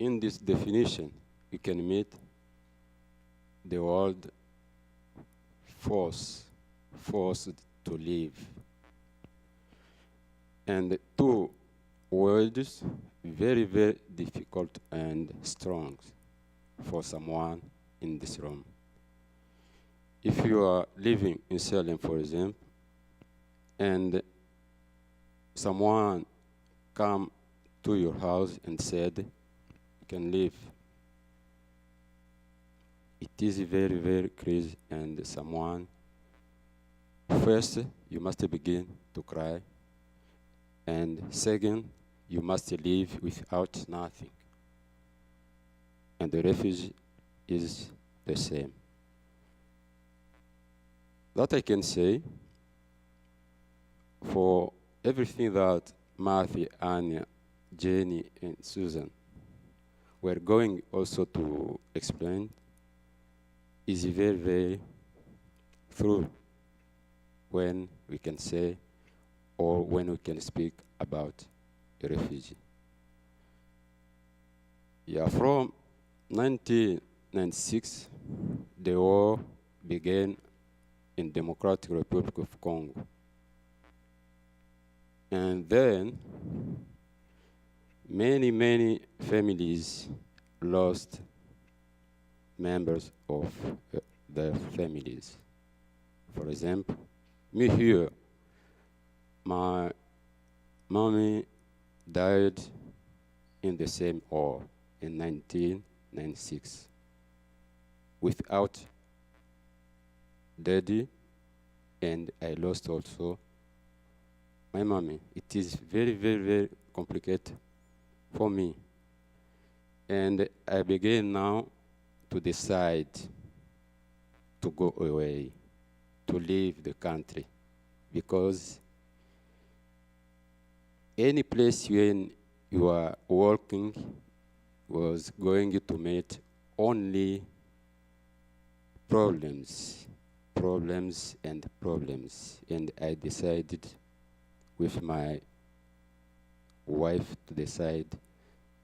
in this definition, you can meet the word forced to live. And two words very, very difficult and strong for someone in this room. If you are living in Salem, for example, and someone come to your house and said, you can live, it is very, very crazy, and someone, first, you must begin to cry, and second, you must live without nothing. And the refugee is the same. That I can say, for everything that Matthew, Anya, Jenny, and Susan were going also to explain, is very, very true when we can say or when we can speak about a refugee. Yeah, from 1996, the war began in Democratic Republic of Congo. And then many, many families lost members of their families. For example, me here, my mommy died in the same war in 1996 without daddy, and I lost also my mommy. It is very, very, very complicated for me. And I began now to decide to go away, to leave the country, because any place when you are working was going to meet only problems, and problems. And I decided with my wife to decide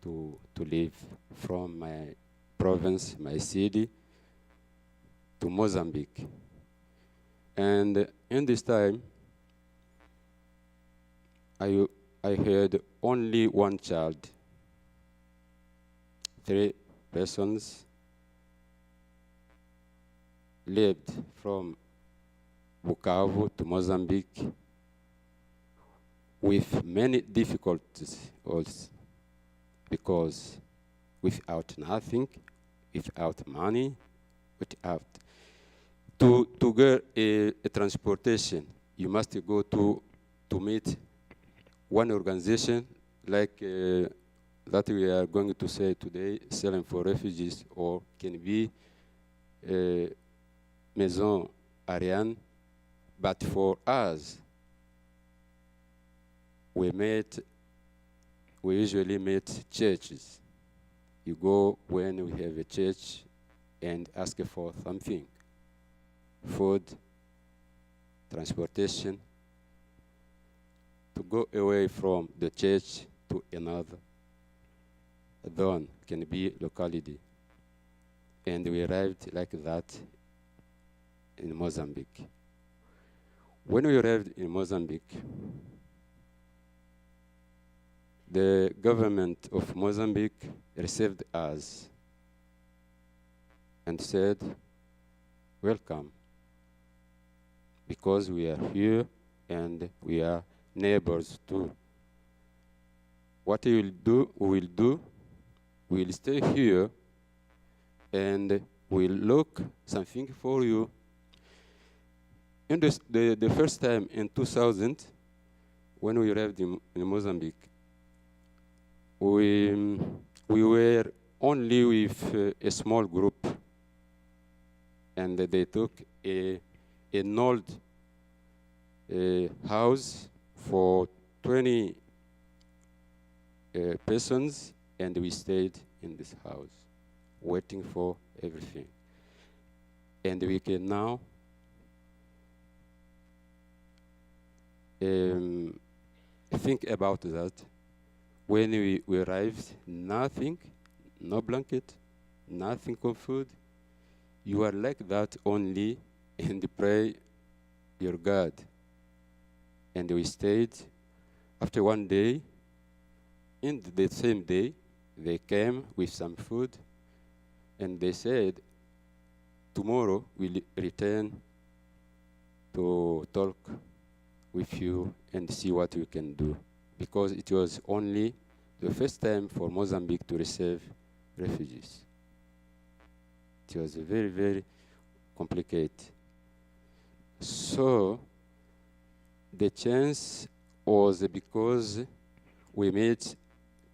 to leave from my province, my city, to Mozambique. And in this time, I had only one child. 3 persons lived from Bukavu to Mozambique with many difficulties also, because without nothing, without money, without to get a transportation, you must go to meet one organization like that we are going to say today, Salem for Refugees, or can be Maison Ariane. But for us, we usually meet churches. You go when we have a church and ask for something, food, transportation, to go away from the church to another. Then can be locality. And we arrived like that in Mozambique. When we arrived in Mozambique, the government of Mozambique received us and said, welcome, because we are here and we are neighbors too. What we will do, we will stay here and will look something for you. In the first time in 2000, when we arrived in Mozambique, we were only with a small group, and they took an old house for 20 persons, and we stayed in this house, waiting for everything. And we can now think about that. When we arrived, nothing, no blanket, nothing of food. You are like that only, and pray your God. And we stayed. After one day, in the same day, they came with some food, and they said, tomorrow we'll return to talk with you and see what we can do. Because it was only the first time for Mozambique to receive refugees. It was very, very complicated. So the chance was because we met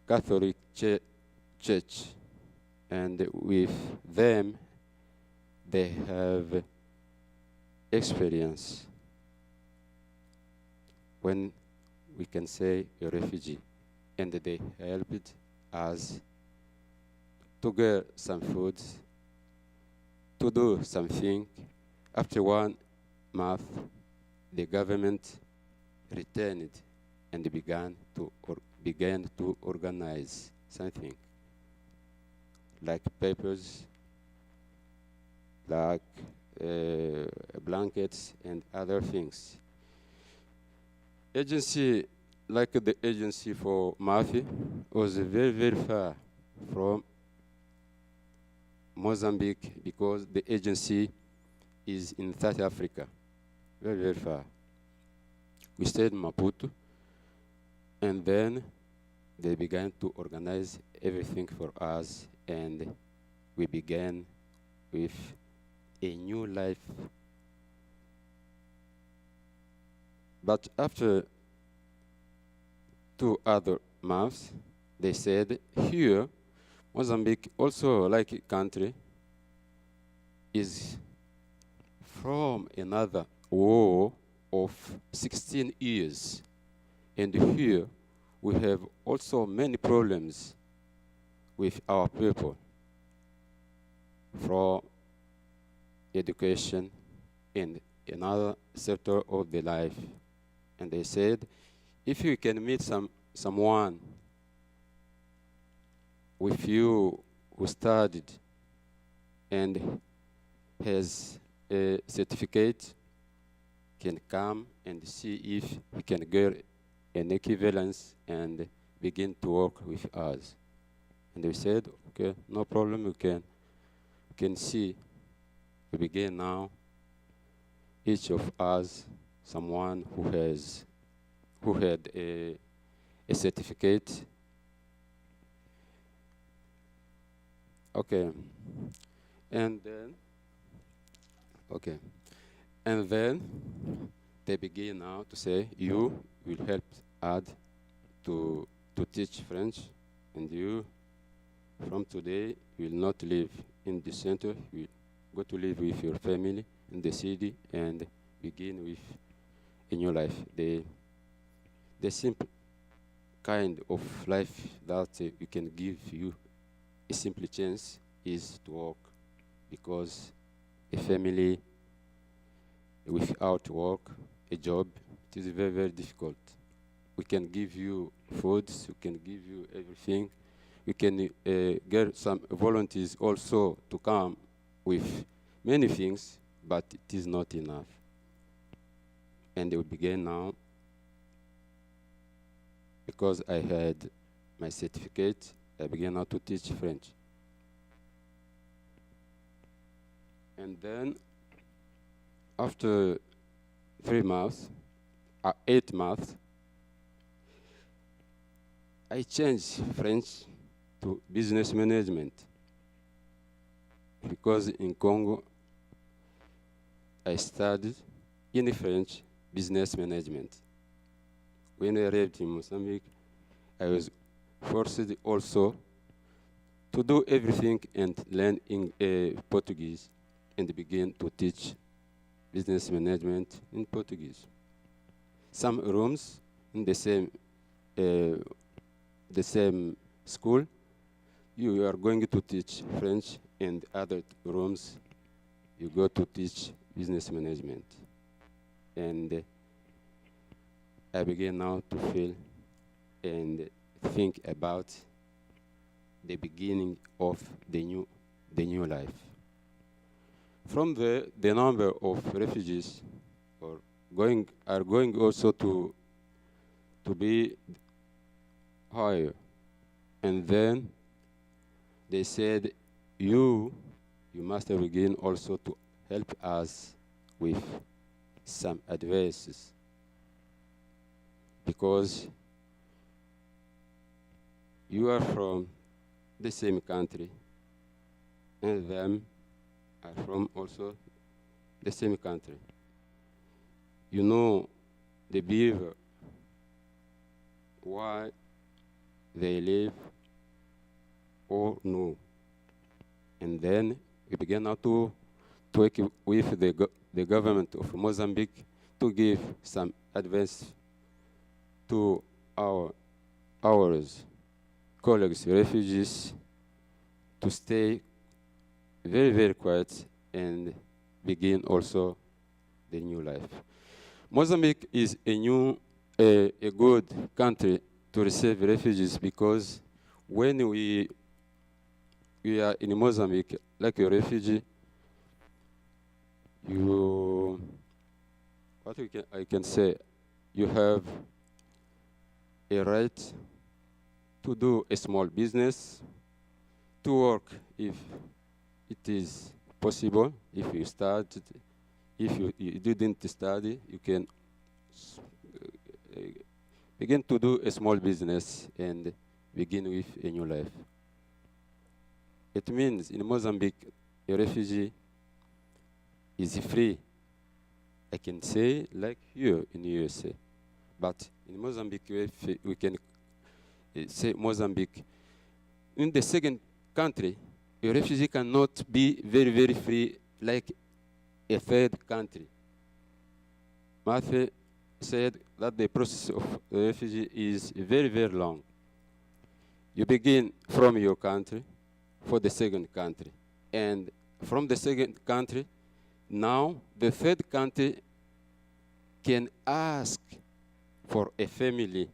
Catholic Church, and with them they have experience when we can say a refugee, and they helped us to get some food, to do something. After 1 month, the government returned and began to organize something, like papers, like blankets and other things. Agency, like the agency for Mafi, was very, very far from Mozambique because the agency is in South Africa, very, very far. We stayed in Maputo, and then they began to organize everything for us, and we began with a new life. But after 2 other months, they said, here, Mozambique, also like a country, is from another war of 16 years. And here, we have also many problems with our people, from education and another sector of the life. And they said, if you can meet someone with you who studied and has a certificate, can come and see if he can get an equivalence and begin to work with us. And they said, okay, no problem, we can see. We begin now, each of us, someone who had a certificate. Okay, and then they begin now to say, you will help us to teach French, and you from today will not live in the center, you will go to live with your family in the city and begin with a new life. The simple kind of life that we can give you a simple chance is to work, because a family without work, a job, it is very, very difficult. We can give you food, we can give you everything. We can get some volunteers also to come with many things, but it is not enough. And we begin now, because I had my certificate, I began now to teach French. And then, after 3 months, 8 months, I changed French to business management, because in Congo, I studied in French business management. When I arrived in Mozambique, I was forced also to do everything and learn in Portuguese and begin to teach business management in Portuguese. Some rooms in the same school, you are going to teach French, and other rooms, you go to teach business management. And I began now to feel and think about the beginning of the new life. From there, the number of refugees are going also to be higher. And then they said, you must begin also to help us with some advices, because you are from the same country, and them are from also the same country. You know the behavior, why they live or no. And then we began now to work with the government of Mozambique to give some advice to our colleagues, refugees, to stay very, very quiet and begin also the new life. Mozambique is a good country to receive refugees, because when we are in Mozambique like a refugee, I can say, you have a right to do a small business, to work if it is possible. If you started, if you didn't study, you can begin to do a small business and begin with a new life. It means in Mozambique, a refugee is free. I can say like here in the USA, but in Mozambique, we can say Mozambique. In the second country, a refugee cannot be very, very free like a third country. Matthew said that the process of the refugee is very, very long. You begin from your country for the second country. And from the second country, now the third country can ask for a family.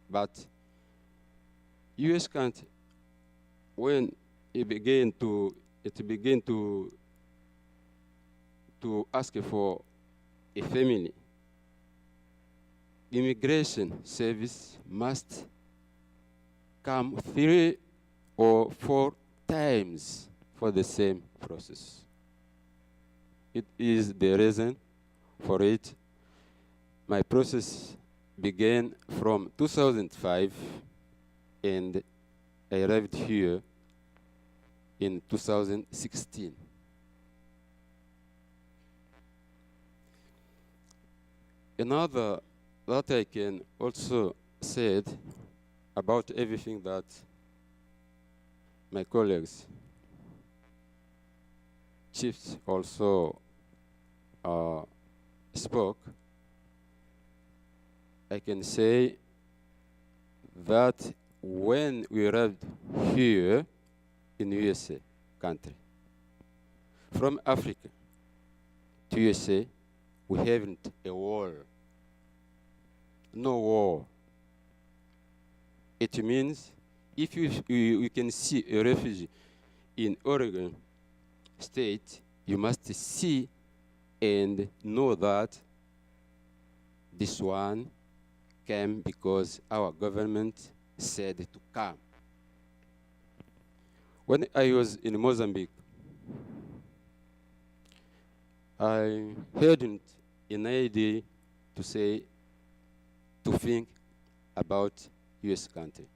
But US country, when it began to ask for a family, immigration service must come 3 or 4 times for the same process. It is the reason for it. My process began from 2005, and I arrived here in 2016. Another that I can also say about everything that my colleagues, chiefs also spoke, I can say that when we arrived here in USA country, from Africa to USA, we haven't a war. No war. It means if you can see a refugee in Oregon State, you must see and know that this one came because our government said to come. When I was in Mozambique, I hadn't an idea to think about US country.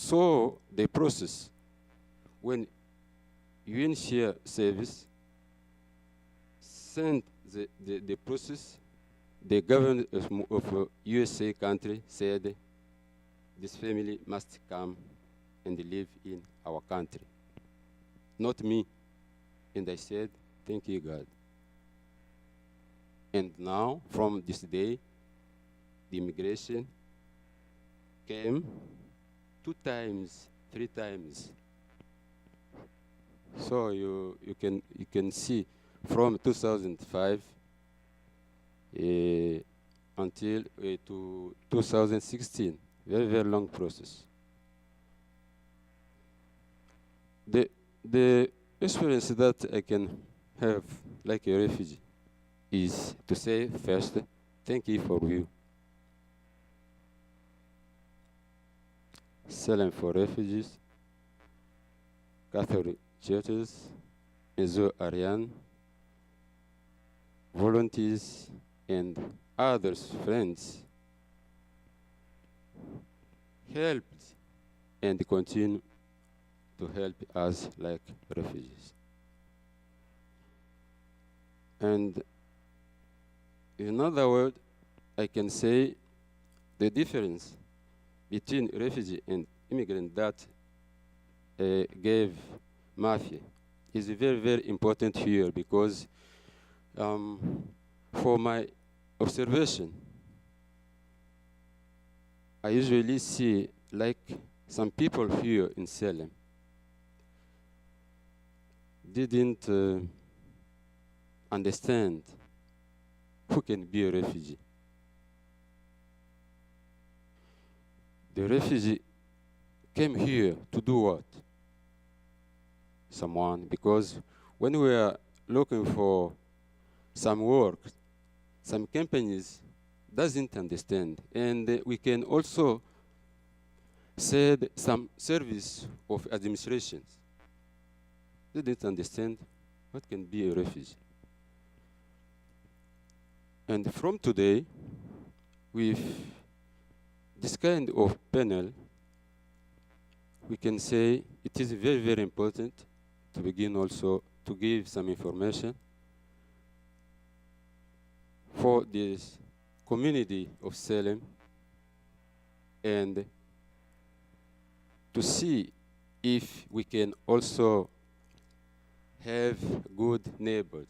saw the process when UNHCR service sent the process. The government of a USA country said this family must come and live in our country, not me. And I said, thank you, God. And now, from this day, the immigration came 2 times, 3 times. So you can see from 2005 until to 2016, very long process. The experience that I can have like a refugee is to say first, thank you for you. Salem for refugees, Catholic churches, Enzo Ariane, volunteers, and others, friends, helped and continue to help us like refugees. And in other words, I can say the difference between refugee and immigrant that gave mafia is very, very important here, because for my observation, I usually see like some people here in Salem didn't understand who can be a refugee. The refugee came here to do what? Someone, because when we are looking for some work, some companies doesn't understand, and we can also said some service of administrations didn't understand what can be a refugee. And from today, with this kind of panel, we can say it is very, very important to begin also to give some information for this community of Salem, and to see if we can also have good neighbors.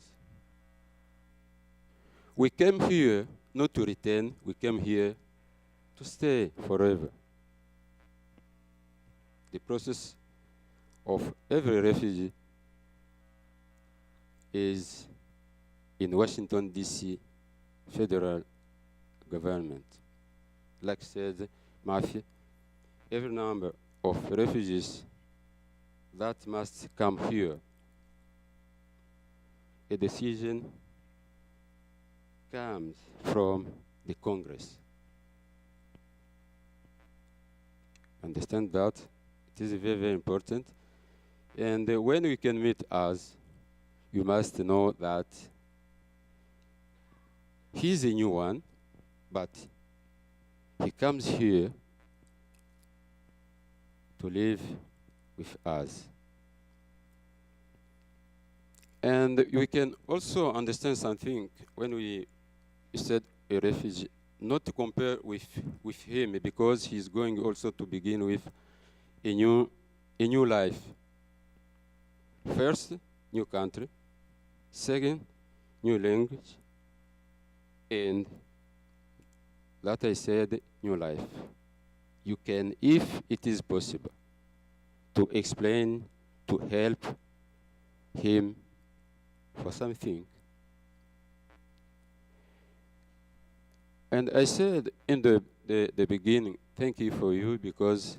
We came here not to return, we came here to stay forever. The process of every refugee is in Washington, D.C. federal government. Like said Mafia, every number of refugees that must come here, a decision comes from the Congress. Understand that it is very, very important. And when we can meet us, you must know that he's a new one, but he comes here to live with us. And we can also understand something when we said a refugee, not to compare with him, because he's going also to begin with a new life. First, new country. Second, new language. And that I said, new life. You can, if it is possible, to explain, to help him for something. And I said in the beginning, thank you for you, because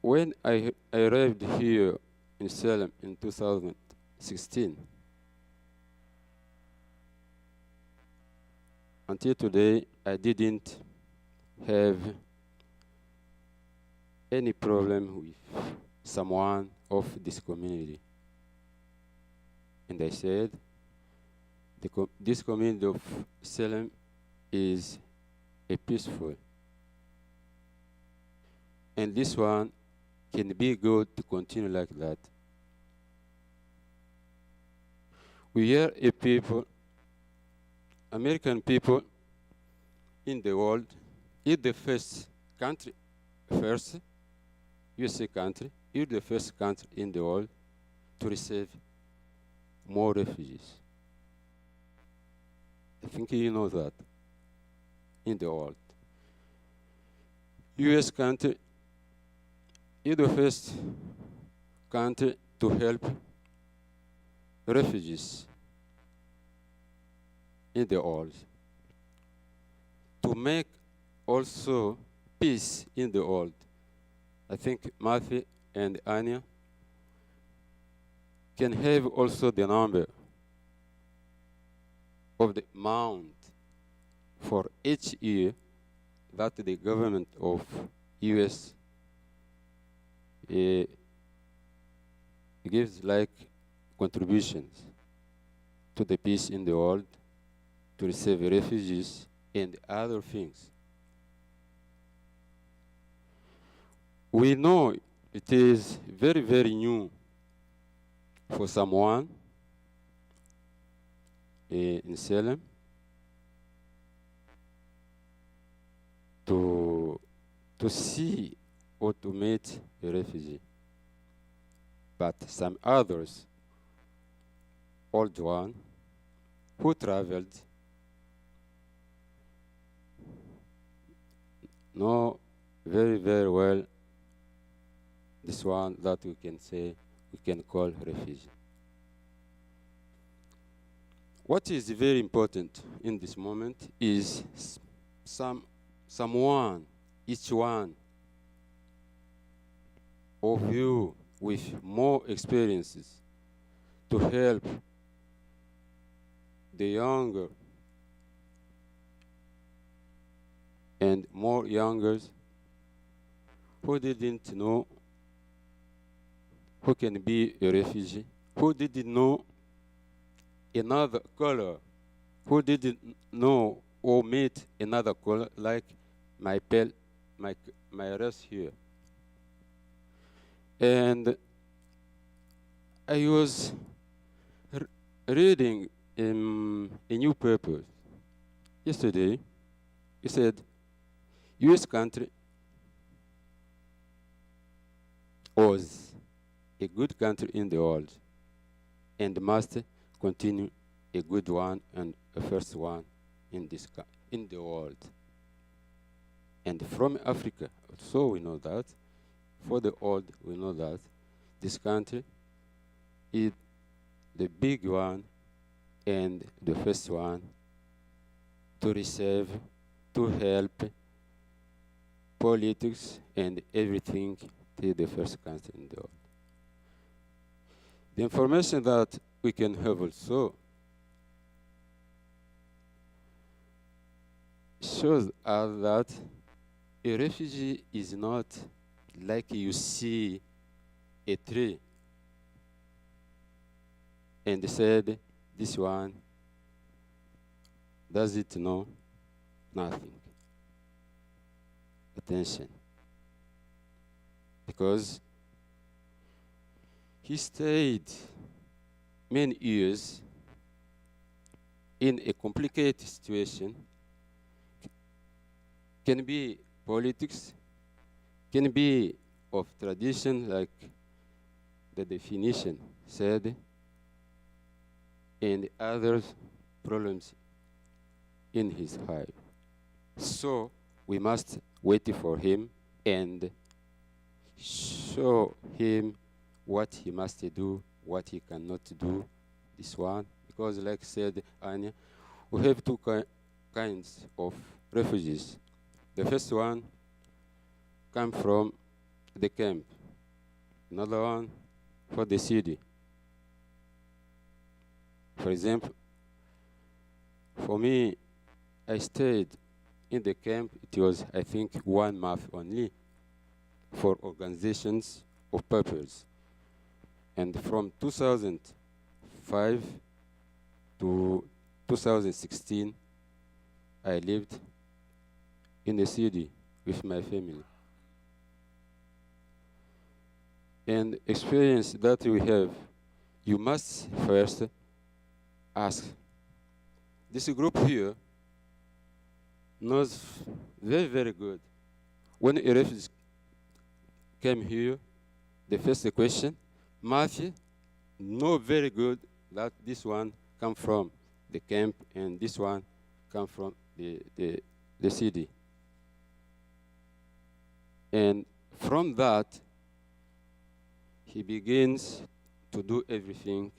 when I arrived here in Salem in 2016, until today, I didn't have any problem with someone of this community. And I said, this community of Salem is a peaceful And this one can be good to continue like that. We are a people, American people in the world, is the first country, first USA country, is the first country in the world to receive more refugees. I think you know that in the world. US country is the first country to help refugees in the world. To make also peace in the world. I think Matthew and Anya can have also the number of the amount for each year that the government of US gives like contributions to the peace in the world, to receive refugees and other things. We know it is very, very new for someone in Salem to see or to meet a refugee. But some others, old one, who traveled, know very, very well this one that we can say, we can call refugee. What is very important in this moment is someone, each one of you with more experiences to help the younger and more youngers who didn't know who can be a refugee, who didn't know another color, who didn't know or meet another color like my race here. And I was reading in a new paper yesterday. It said, U.S. country was a good country in the world and must continue a good one and a first one in the world. And from Africa, so we know that. For the world, we know that this country is the big one and the first one to receive, to help politics and everything to the first country in the world. The information that we can have also shows us that a refugee is not like you see a tree and said, this one does it know nothing. Attention. Because he stayed many years in a complicated situation, can be politics, can be of tradition, like the definition said, and other problems in his life. So we must wait for him and show him what he must do, what he cannot do, this one. Because like said Anya, we have two kinds of refugees. The first one come from the camp. Another one for the city. For example, for me, I stayed in the camp. It was, I think, 1 month only for organizations of purpose. And from 2005 to 2016, I lived in the city with my family. and experience that we have, you must first ask. This group here knows very, very good. When a refugee came here, the first question, Matthew know very good that this one come from the camp and this one come from the city. And from that, he begins to do everything.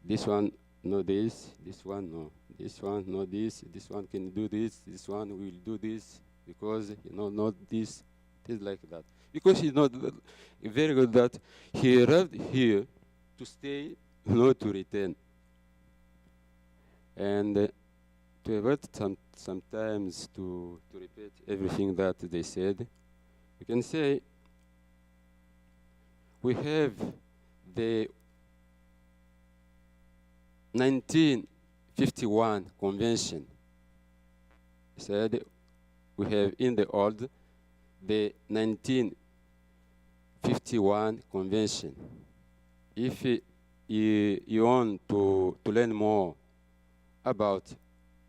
This one know this one no. This one know this one can do this one will do this, because not this like that. Because he's not very good that he arrived here to stay, not to return. And to avoid sometimes to repeat everything that they said, you can say we have the 1951 convention. Said we have in the old the 1951 convention. If you want to learn more about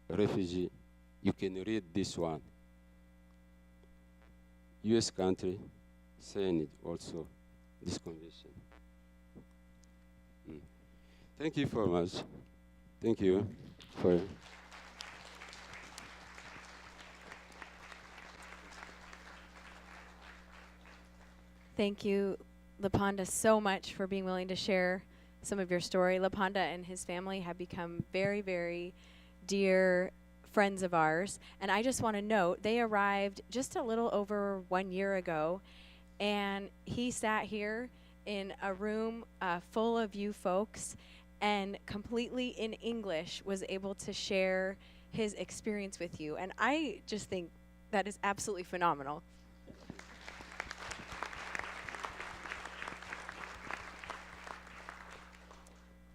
refugee, you can read this one. U.S. country signed also this convention. Thank you very much. Thank you for. Thank you, Lapanda, so much for being willing to share some of your story. Lapanda and his family have become very, very dear friends of ours. And I just want to note, they arrived just a little over 1 year ago, and he sat here in a room full of you folks and completely in English was able to share his experience with you. And I just think that is absolutely phenomenal.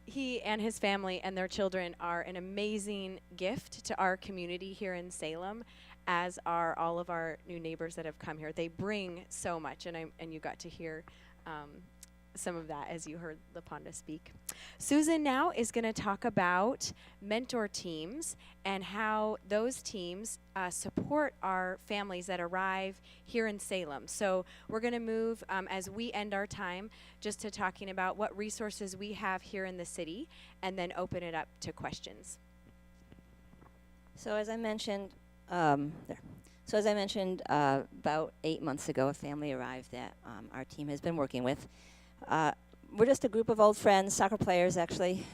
He and his family and their children are an amazing gift to our community here in Salem, as are all of our new neighbors that have come here. They bring so much, and you got to hear some of that as you heard Lapanda speak. Susan now is going to talk about mentor teams and how those teams support our families that arrive here in Salem. So we're going to move, as we end our time, just to talking about what resources we have here in the city, and then open it up to questions. So as I mentioned, about 8 months ago, a family arrived that our team has been working with. We're just a group of old friends, soccer players actually,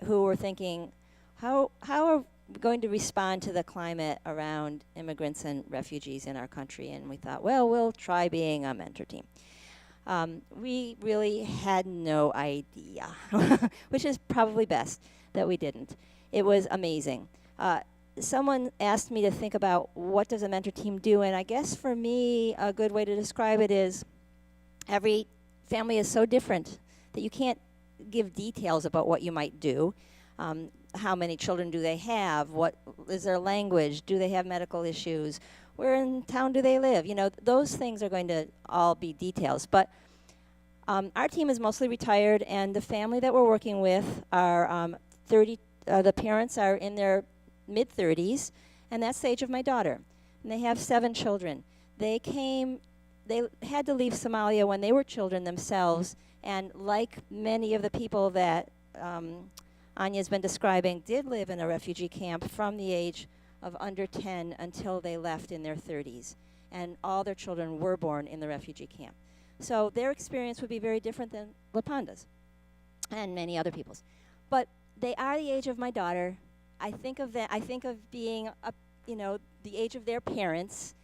who were thinking, how are we going to respond to the climate around immigrants and refugees in our country? And we thought, well, we'll try being a mentor team. We really had no idea, which is probably best that we didn't. It was amazing. Someone asked me to think about what does a mentor team do, and I guess for me, a good way to describe it is every family is so different that you can't give details about what you might do. How many children do they have? What is their language? Do they have medical issues? Where in town do they live? Those things are going to all be details. But our team is mostly retired, and the family that we're working with are the parents are in their mid-30s, and that's the age of my daughter. And they have 7 children. They had to leave Somalia when they were children themselves, and like many of the people that Anya's been describing, did live in a refugee camp from the age of under 10 until they left in their 30s. And all their children were born in the refugee camp. So their experience would be very different than Lapanda's and many other people's. But they are the age of my daughter. I think of being the age of their parents.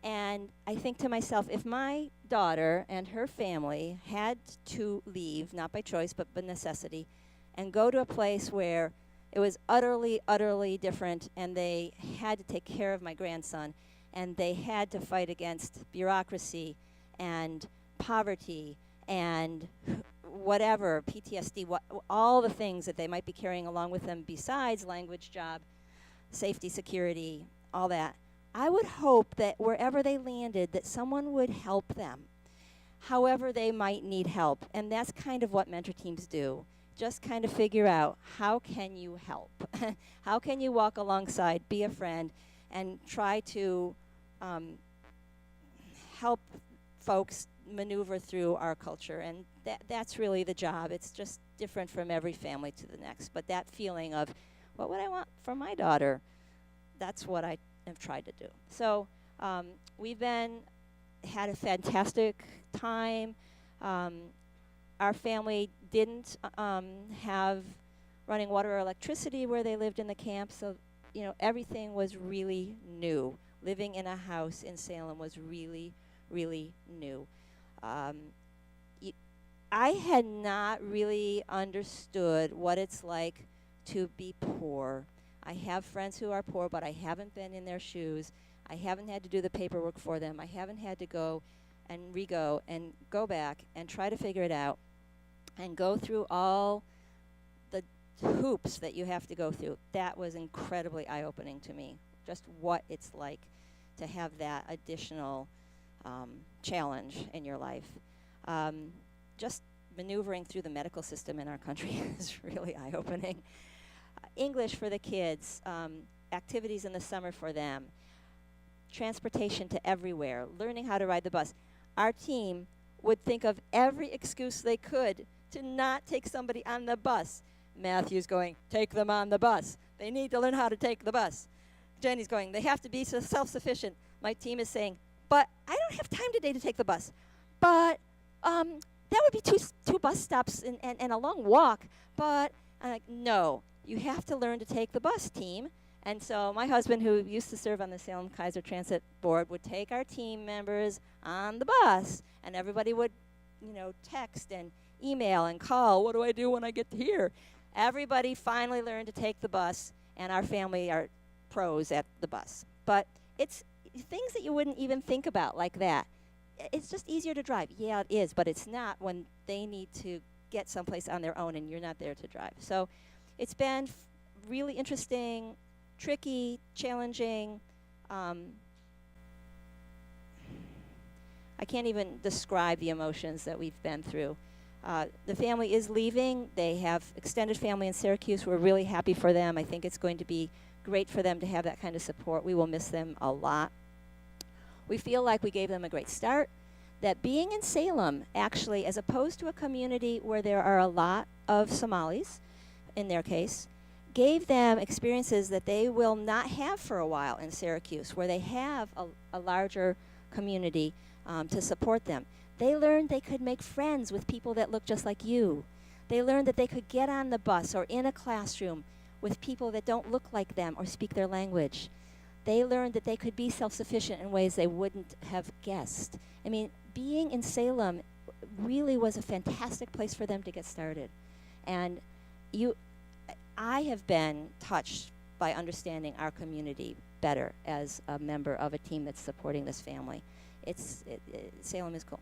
And I think to myself, if my daughter and her family had to leave, not by choice, but by necessity, and go to a place where it was utterly, utterly different, and they had to take care of my grandson, and they had to fight against bureaucracy and poverty and whatever, PTSD, all the things that they might be carrying along with them besides language, job, safety, security, all that, I would hope that wherever they landed, that someone would help them. however they might need help. And that's kind of what mentor teams do. Just kind of figure out, how can you help? How can you walk alongside, be a friend, and try to help folks maneuver through our culture. And that's really the job. It's just different from every family to the next. But that feeling of, what would I want from my daughter? That's what I have tried to do. So we've had a fantastic time. Our family didn't have running water or electricity where they lived in the camp, so everything was really new. Living in a house in Salem was really, really new. I had not really understood what it's like to be poor. I have friends who are poor, but I haven't been in their shoes. I haven't had to do the paperwork for them. I haven't had to go and re-go and go back and try to figure it out and go through all the hoops that you have to go through. That was incredibly eye-opening to me, just what it's like to have that additional challenge in your life. Just maneuvering through the medical system in our country is really eye-opening. English for the kids, activities in the summer for them, transportation to everywhere, learning how to ride the bus. Our team would think of every excuse they could to not take somebody on the bus. Matthew's going, take them on the bus. They need to learn how to take the bus. Jenny's going, they have to be self-sufficient. My team is saying, but I don't have time today to take the bus. But that would be two bus stops and a long walk. But I'm like, no, you have to learn to take the bus, team. And so my husband, who used to serve on the Salem Kaiser Transit Board, would take our team members on the bus, and everybody would, text and email and call. What do I do when I get here? Everybody finally learned to take the bus, and our family are pros at the bus. But it's things that you wouldn't even think about like that. It's just easier to drive. Yeah, it is, but it's not when they need to get someplace on their own and you're not there to drive. So it's been really interesting, tricky, challenging. I can't even describe the emotions that we've been through. The family is leaving. They have extended family in Syracuse. We're really happy for them. I think it's going to be great for them to have that kind of support. We will miss them a lot. We feel like we gave them a great start, that being in Salem, actually, as opposed to a community where there are a lot of Somalis, in their case, gave them experiences that they will not have for a while in Syracuse, where they have a larger community to support them. They learned they could make friends with people that look just like you. They learned that they could get on the bus or in a classroom with people that don't look like them or speak their language. They learned that they could be self-sufficient in ways they wouldn't have guessed. I mean, being in Salem really was a fantastic place for them to get started. And I have been touched by understanding our community better as a member of a team that's supporting this family. Salem is cool.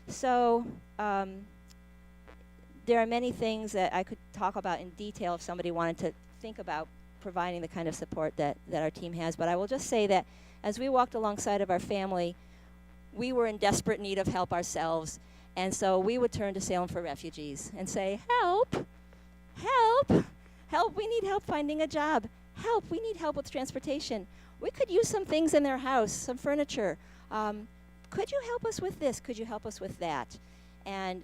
So there are many things that I could talk about in detail if somebody wanted to think about providing the kind of support that our team has. But I will just say that as we walked alongside of our family, we were in desperate need of help ourselves. And so we would turn to Salem for Refugees and say, help, help, help, we need help finding a job. Help, we need help with transportation. We could use some things in their house, some furniture. Could you help us with this? Could you help us with that? And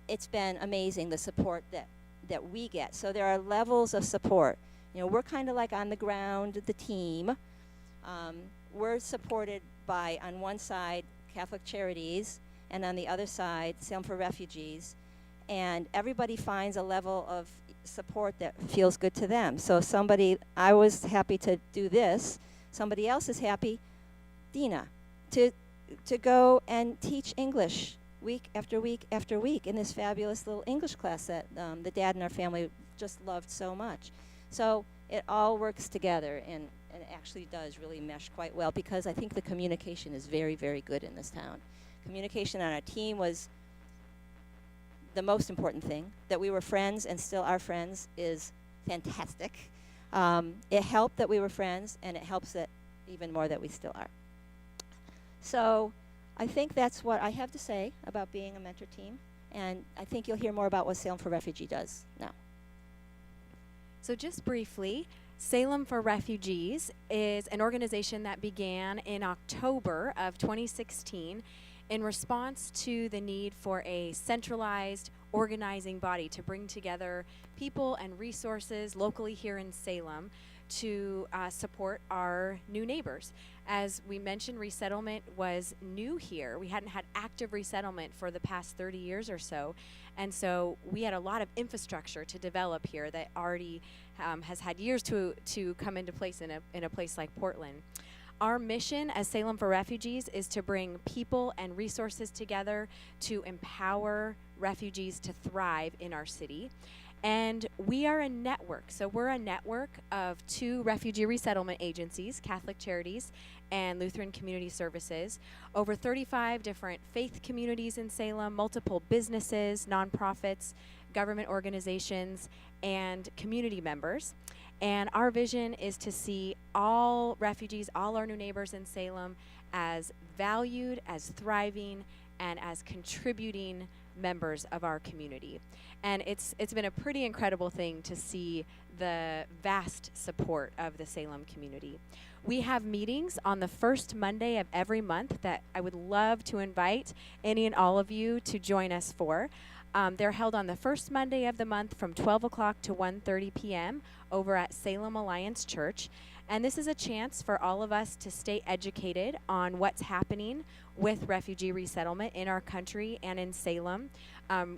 it's been amazing, the support that we get. So there are levels of support. We're kind of like on the ground, the team. We're supported by, on one side, Catholic Charities, and on the other side, Salem for Refugees. And everybody finds a level of support that feels good to them. So I was happy to do this. Somebody else is happy, Dina, to go and teach English week after week after week in this fabulous little English class that the dad and our family just loved so much. So it all works together, and it actually does really mesh quite well, because I think the communication is very, very good in this town. Communication on our team was the most important thing. That we were friends and still are friends is fantastic. It helped that we were friends, and it helps that even more that we still are. So I think that's what I have to say about being a mentor team. And I think you'll hear more about what Salem for Refugee does now. So just briefly, Salem for Refugees is an organization that began in October of 2016 in response to the need for a centralized organizing body to bring together people and resources locally here in Salem to support our new neighbors. As we mentioned, resettlement was new here. We hadn't had active resettlement for the past 30 years or so. And so we had a lot of infrastructure to develop here that already has had years to come into place in a place like Portland. Our mission as Salem for Refugees is to bring people and resources together to empower refugees to thrive in our city. And we are a network. So we're a network of 2 refugee resettlement agencies, Catholic Charities and Lutheran Community Services, over 35 different faith communities in Salem, multiple businesses, nonprofits, government organizations, and community members. And our vision is to see all refugees, all our new neighbors in Salem, as valued, as thriving, and as contributing members of our community. And it's been a pretty incredible thing to see the vast support of the Salem community. We have meetings on the first Monday of every month that I would love to invite any and all of you to join us for. They're held on the first Monday of the month from 12 o'clock to 1:30 p.m. over at Salem Alliance Church. And this is a chance for all of us to stay educated on what's happening with refugee resettlement in our country and in Salem,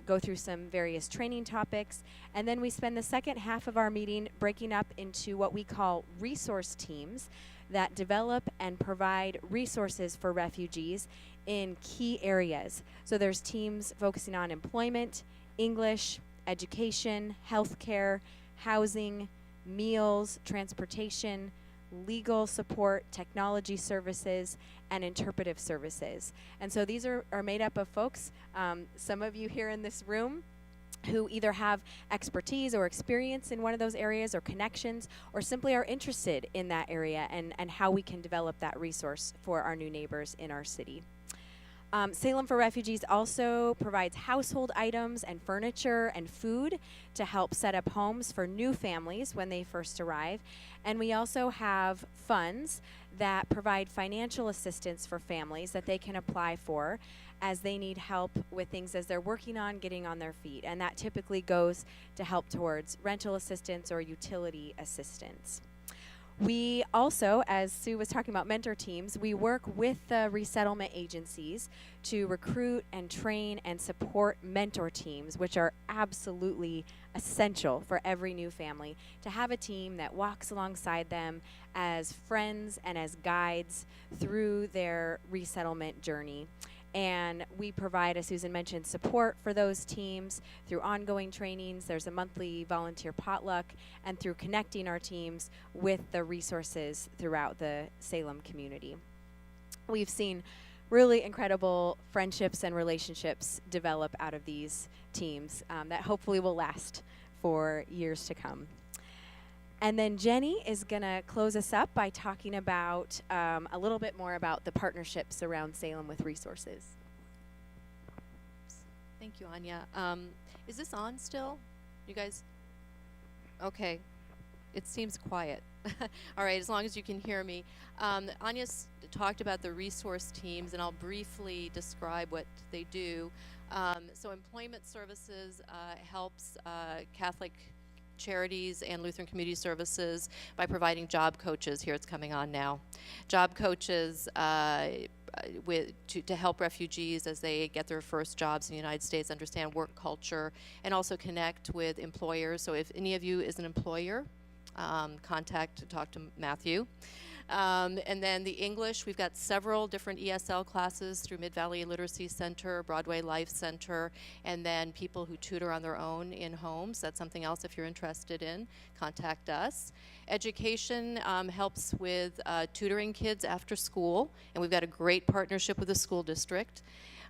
go through some various training topics. And then we spend the second half of our meeting breaking up into what we call resource teams that develop and provide resources for refugees in key areas. So there's teams focusing on employment, English, education, healthcare, housing, meals, transportation, legal support, technology services, and interpretive services. And so these are made up of folks, some of you here in this room, who either have expertise or experience in one of those areas or connections, or simply are interested in that area and how we can develop that resource for our new neighbors in our city. Salem for Refugees also provides household items and furniture and food to help set up homes for new families when they first arrive. And we also have funds that provide financial assistance for families that they can apply for as they need help with things as they're working on getting on their feet. And that typically goes to help towards rental assistance or utility assistance. We also, as Sue was talking about mentor teams, we work with the resettlement agencies to recruit and train and support mentor teams, which are absolutely essential for every new family, to have a team that walks alongside them as friends and as guides through their resettlement journey. And we provide, as Susan mentioned, support for those teams through ongoing trainings. There's a monthly volunteer potluck, and through connecting our teams with the resources throughout the Salem community. We've seen really incredible friendships and relationships develop out of these teams that hopefully will last for years to come. And then Jenny is going to close us up by talking about a little bit more about the partnerships around Salem with resources. Thank you, Anya. Is this on still? You guys? Okay. It seems quiet. All right, as long as you can hear me. Anya's talked about the resource teams, and I'll briefly describe what they do. So Employment Services helps Catholic Charities and Lutheran Community Services by providing job coaches. Here it's coming on now. Job coaches to help refugees as they get their first jobs in the United States, understand work culture, and also connect with employers. So if any of you is an employer, talk to Matthew. And then the English, we've got several different ESL classes through Mid-Valley Literacy Center, Broadway Life Center, and then people who tutor on their own in homes. That's something else if you're interested in, contact us. Education helps with tutoring kids after school, and we've got a great partnership with the school district.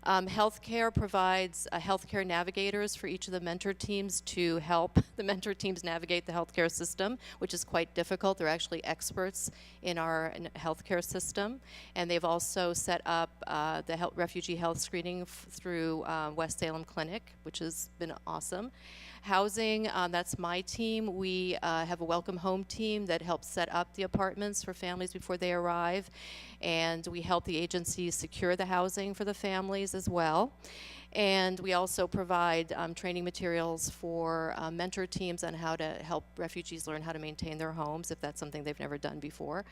Healthcare provides healthcare navigators for each of the mentor teams to help the mentor teams navigate the healthcare system, which is quite difficult. They're actually experts in our healthcare system. And they've also set up the refugee health screening through West Salem Clinic, which has been awesome. Housing, that's my team. We have a welcome home team that helps set up the apartments for families before they arrive. And we help the agencies secure the housing for the families as well. And we also provide training materials for mentor teams on how to help refugees learn how to maintain their homes if that's something they've never done before.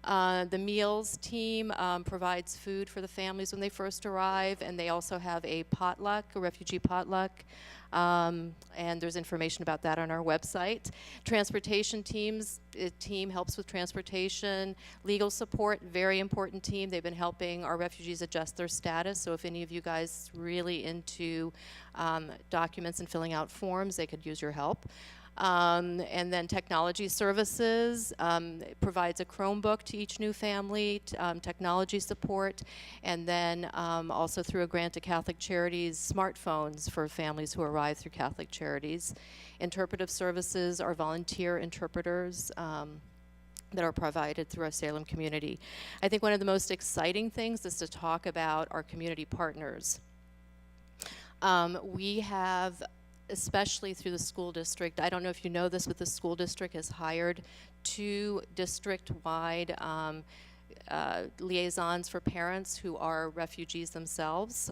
The meals team provides food for the families when they first arrive, and they also have a potluck, a refugee potluck, and there's information about that on our website. Transportation teams, a team helps with transportation. Legal support, very important team. They've been helping our refugees adjust their status, so if any of you guys really into documents and filling out forms, they could use your help. And then technology services provides a Chromebook to each new family, technology support, and then also through a grant to Catholic Charities, smartphones for families who arrive through Catholic Charities. Interpretive services are volunteer interpreters that are provided through our Salem community. I think one of the most exciting things is to talk about our community partners. We have, especially through the school district, I don't know if you know this, but the school district has hired 2 district-wide liaisons for parents who are refugees themselves.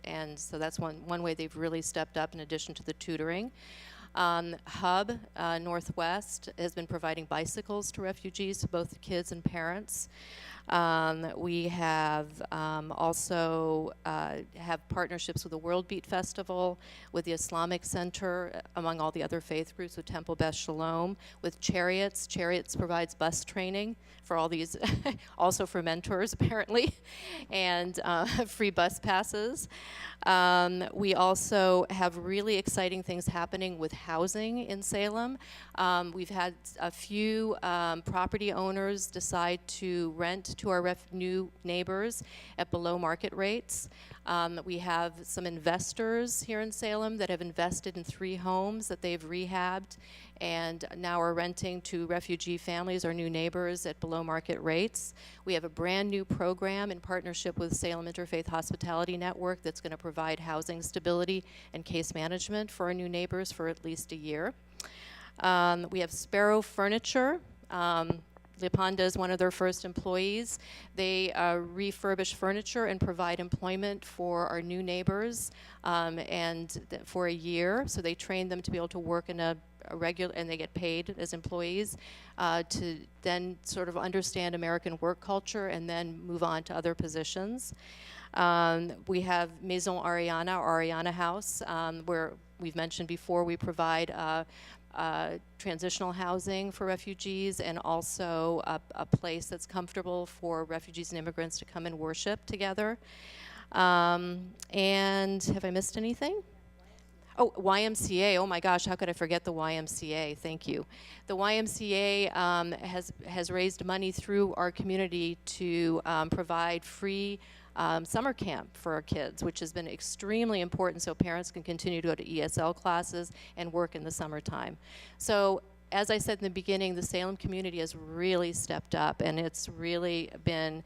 And so that's one way they've really stepped up in addition to the tutoring. Hub Northwest has been providing bicycles to refugees, to both kids and parents. We have also have partnerships with the World Beat Festival, with the Islamic Center, among all the other faith groups, with Temple Beth Shalom, with Chariots. Chariots provides bus training for all these, also for mentors apparently, and free bus passes. We also have really exciting things happening with housing in Salem. We've had a few property owners decide to rent to our new neighbors at below market rates. We have some investors here in Salem that have invested in 3 homes that they've rehabbed and now are renting to refugee families, our new neighbors, at below market rates. We have a brand new program in partnership with Salem Interfaith Hospitality Network that's going to provide housing stability and case management for our new neighbors for at least a year. We have Sparrow Furniture. Liponda is one of their first employees. They refurbish furniture and provide employment for our new neighbors for a year. So they train them to be able to work in a regular, and they get paid as employees to then sort of understand American work culture and then move on to other positions. We have Maison Ariana, or Ariana House, where we've mentioned before we provide transitional housing for refugees and also a place that's comfortable for refugees and immigrants to come and worship together. And have I missed anything? Oh, YMCA, oh my gosh, how could I forget the YMCA? Thank you. The YMCA has raised money through our community to provide free summer camp for our kids, which has been extremely important so parents can continue to go to ESL classes and work in the summertime. So as I said in the beginning, the Salem community has really stepped up, and it's really been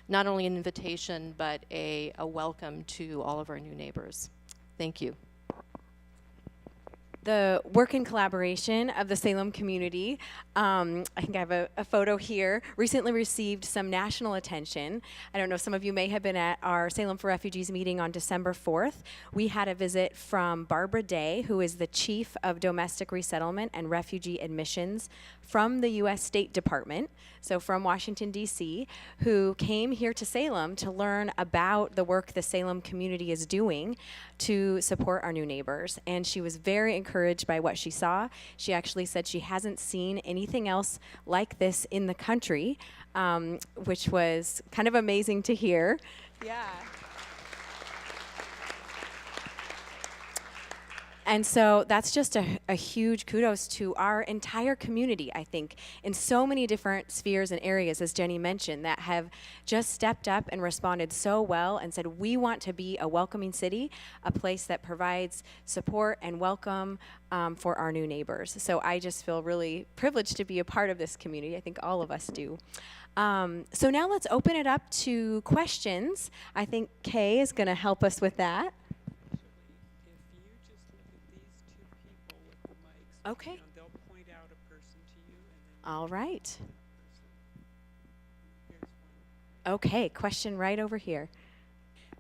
not only an invitation but a welcome to all of our new neighbors. Thank you. The work and collaboration of the Salem community, I think I have a photo here, recently received some national attention. I don't know, some of you may have been at our Salem for Refugees meeting on December 4th. We had a visit from Barbara Day, who is the Chief of Domestic Resettlement and Refugee Admissions from the U.S. State Department, so from Washington, D.C., who came here to Salem to learn about the work the Salem community is doing to support our new neighbors. And she was very encouraged by what she saw. She actually said she hasn't seen anything else like this in the country, which was kind of amazing to hear. Yeah. And so that's just a huge kudos to our entire community, I think, in so many different spheres and areas, as Jenny mentioned, that have just stepped up and responded so well and said, we want to be a welcoming city, a place that provides support and welcome for our new neighbors. So I just feel really privileged to be a part of this community. I think all of us do. So now let's open it up to questions. I think Kay is going to help us with that. If you just look at these two people with the mics, Okay. and they'll point out a person to you, and then All right. here's one. Okay, question right over here.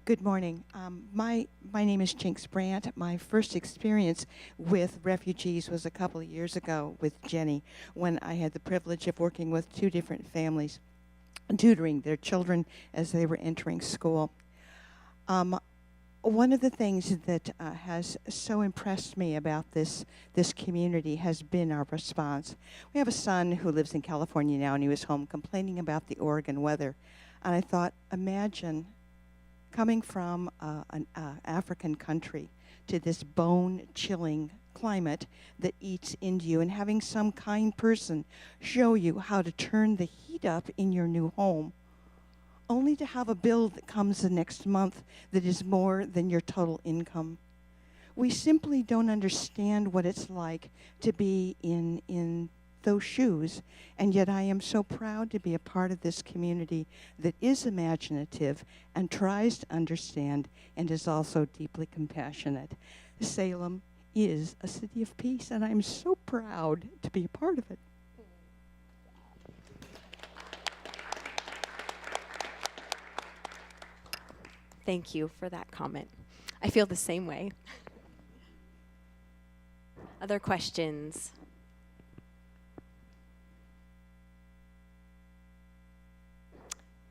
Good morning. My name is Jinx Brandt. My first experience with refugees was a couple of years ago with Jenny, when I had the privilege of working with two different families, tutoring their children as they were entering school. One of the things that has so impressed me about this community has been our response. We have a son who lives in California now, and he was home complaining about the Oregon weather. And I thought, imagine coming from an African country to this bone-chilling climate that eats into you, and having some kind person show you how to turn the heat up in your new home, only to have a bill that comes the next month that is more than your total income. We simply don't understand what it's like to be in those shoes, and yet I am so proud to be a part of this community that is imaginative and tries to understand and is also deeply compassionate. Salem is a city of peace, and I'm so proud to be a part of it. Thank you for that comment. I feel the same way. Other questions?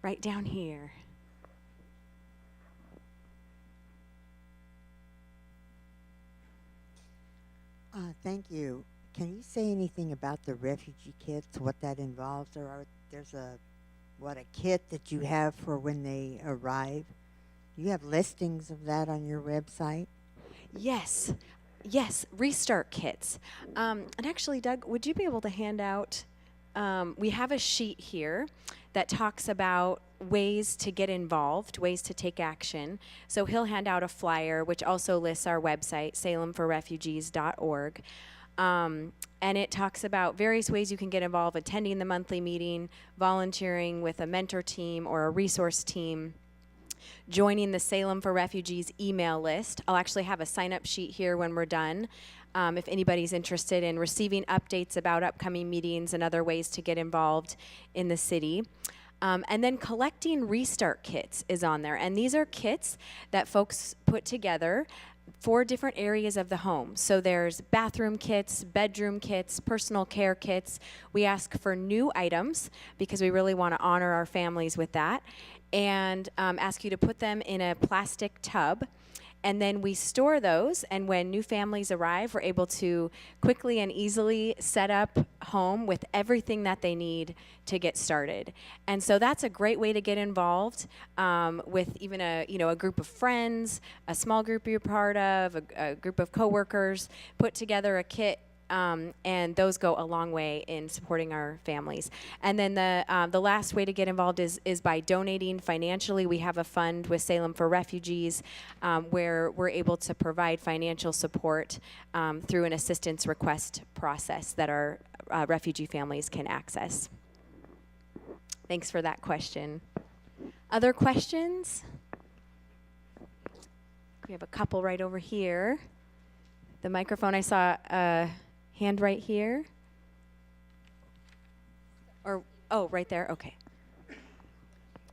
Right down here. Thank you. Can you say anything about the refugee kits, what that involves? There's a kit that you have for when they arrive? Do you have listings of that on your website? Yes, restart kits. And actually, Doug, would you be able to hand out, we have a sheet here that talks about ways to get involved, ways to take action. So he'll hand out a flyer, which also lists our website, salemforrefugees.org. And it talks about various ways you can get involved, attending the monthly meeting, volunteering with a mentor team or a resource team, joining the Salem for Refugees email list. I'll actually have a sign-up sheet here when we're done. If anybody's interested in receiving updates about upcoming meetings and other ways to get involved in the city. And then collecting restart kits is on there. And these are kits that folks put together for different areas of the home. So there's bathroom kits, bedroom kits, personal care kits. We ask for new items because we really want to honor our families with that. And ask you to put them in a plastic tub. And then we store those, and when new families arrive, we're able to quickly and easily set up home with everything that they need to get started. And so that's a great way to get involved with even a group of friends, a small group you're part of, a group of coworkers, put together a kit. And those go a long way in supporting our families. And then the last way to get involved is by donating financially. We have a fund with Salem for Refugees where we're able to provide financial support through an assistance request process that our refugee families can access. Thanks for that question. Other questions? We have a couple right over here. The microphone, I saw hand right here. Right there, okay.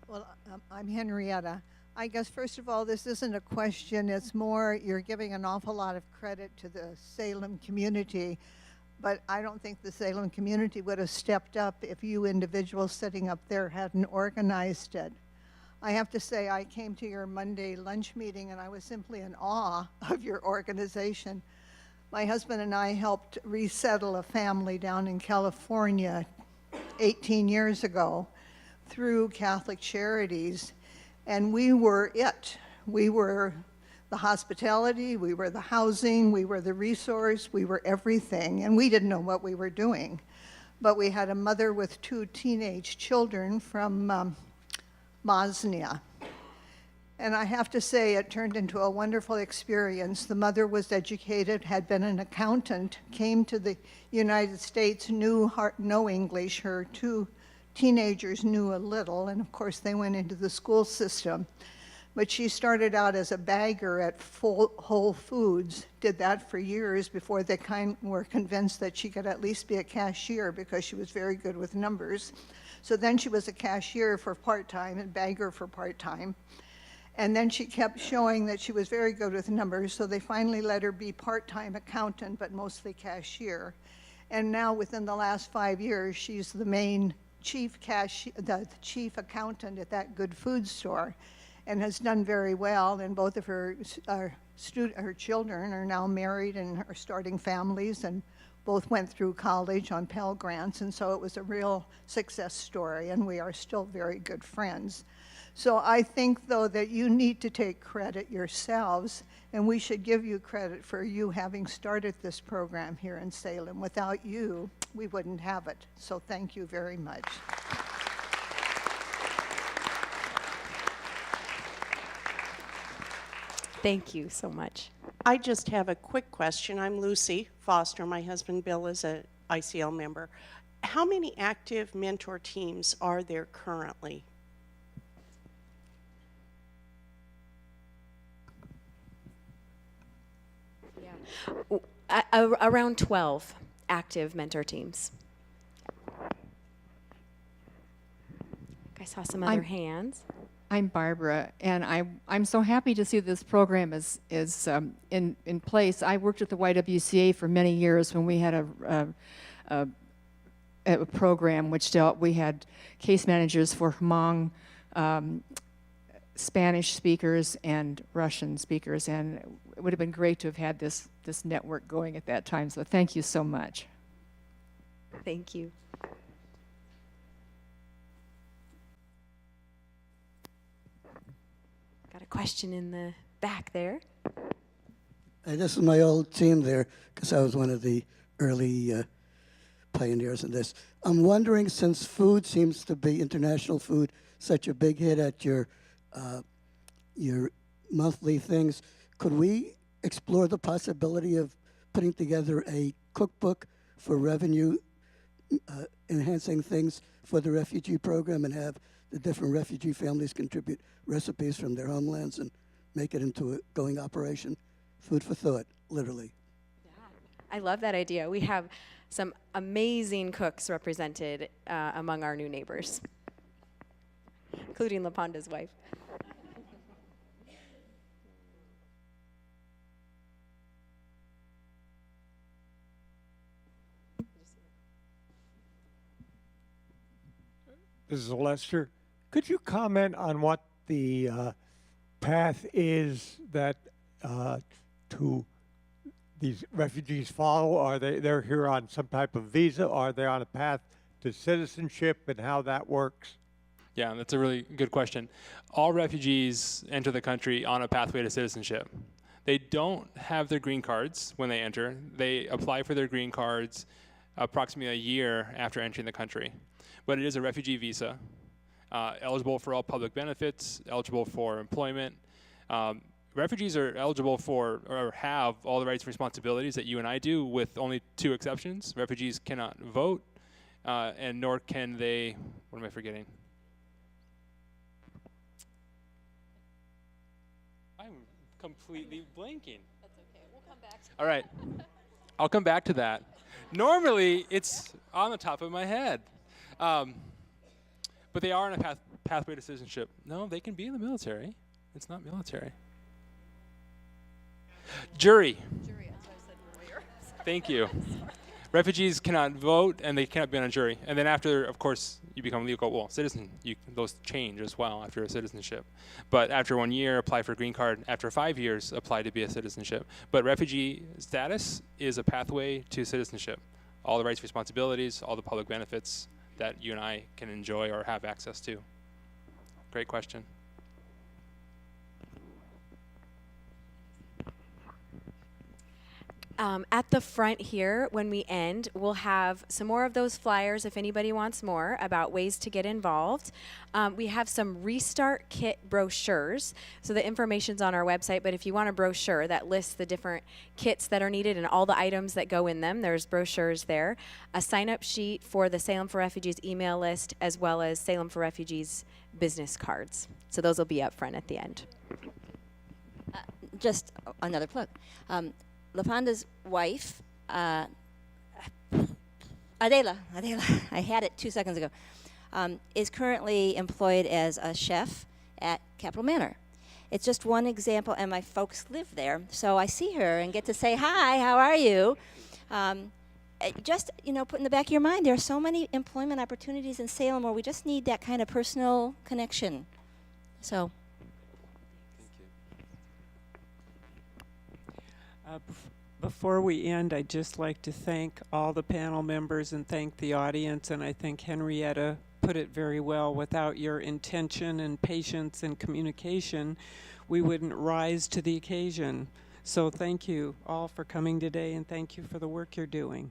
Well, I'm Henrietta. I guess, first of all, this isn't a question. It's more you're giving an awful lot of credit to the Salem community, but I don't think the Salem community would have stepped up if you individuals sitting up there hadn't organized it. I have to say, I came to your Monday lunch meeting and I was simply in awe of your organization. My husband and I helped resettle a family down in California 18 years ago through Catholic Charities, and we were it. We were the hospitality, we were the housing, we were the resource, we were everything, and we didn't know what we were doing. But we had a mother with 2 teenage children from Bosnia. And I have to say, it turned into a wonderful experience. The mother was educated, had been an accountant, came to the United States, knew no English. Her 2 teenagers knew a little, and of course they went into the school system. But she started out as a bagger at Whole Foods, did that for years before they were convinced that she could at least be a cashier because she was very good with numbers. So then she was a cashier for part-time and bagger for part-time. And then she kept showing that she was very good with numbers, so they finally let her be part-time accountant, but mostly cashier. And now within the last 5 years, she's the main chief accountant at that good food store, and has done very well. And both of her children are now married and are starting families, and both went through college on Pell Grants, and so it was a real success story, and we are still very good friends. So I think, though, that you need to take credit yourselves, and we should give you credit for you having started this program here in Salem. Without you, we wouldn't have it. So thank you very much. Thank you so much. I just have a quick question. I'm Lucy Foster. My husband Bill is an ICL member. How many active mentor teams are there currently? Around 12 active mentor teams. I saw some other hands. I'm Barbara, and I'm so happy to see this program is in place. I worked at the YWCA for many years when we had a program which we had case managers for Hmong, Spanish speakers and Russian speakers, and it would have been great to have had this network going at that time. So thank you so much. Thank you. Got a question in the back there. This is my old team there, because I was one of the early pioneers in this. I'm wondering, since food seems to be, international food, such a big hit at your monthly things, could we explore the possibility of putting together a cookbook for revenue enhancing things for the refugee program, and have the different refugee families contribute recipes from their homelands and make it into a going operation? Food for thought, literally. Yeah, I love that idea. We have some amazing cooks represented among our new neighbors, including LaPonda's wife. This is Lester. Could you comment on what the path is that to these refugees follow? Are they're here on some type of visa? Are they on a path to citizenship, and how that works? Yeah, that's a really good question. All refugees enter the country on a pathway to citizenship. They don't have their green cards when they enter. They apply for their green cards approximately a year after entering the country. But it is a refugee visa, eligible for all public benefits, eligible for employment. Refugees are eligible for, or have, all the rights and responsibilities that you and I do, with only 2 exceptions. Refugees cannot vote, and nor can they, what am I forgetting? I'm completely blanking. That's okay. We'll come back to All right. I'll come back to that. Normally, it's on the top of my head. But they are on a pathway to citizenship. No, they can be in the military. It's not military. Jury. jury, as I said earlier. Thank you. Refugees cannot vote, and they cannot be on a jury. And then after, of course, you become legal, citizen. Those change as well after a citizenship. But after 1 year, apply for a green card. After 5 years, apply to be a citizenship. But refugee status is a pathway to citizenship. All the rights, responsibilities, all the public benefits that you and I can enjoy or have access to. Great question. At the front here, when we end, we'll have some more of those flyers if anybody wants more about ways to get involved. We have some Restart Kit brochures. So the information's on our website, but if you want a brochure that lists the different kits that are needed and all the items that go in them, there's brochures there. A sign-up sheet for the Salem for Refugees email list, as well as Salem for Refugees business cards. So those will be up front at the end. Just another plug. LaFonda's wife, Adela, I had it 2 seconds ago, is currently employed as a chef at Capitol Manor. It's just one example, and my folks live there, so I see her and get to say, hi, how are you? Just, put in the back of your mind, there are so many employment opportunities in Salem where we just need that kind of personal connection. So. Before we end, I'd just like to thank all the panel members and thank the audience, and I think Henrietta put it very well. Without your intention and patience and communication, we wouldn't rise to the occasion. So thank you all for coming today, and thank you for the work you're doing.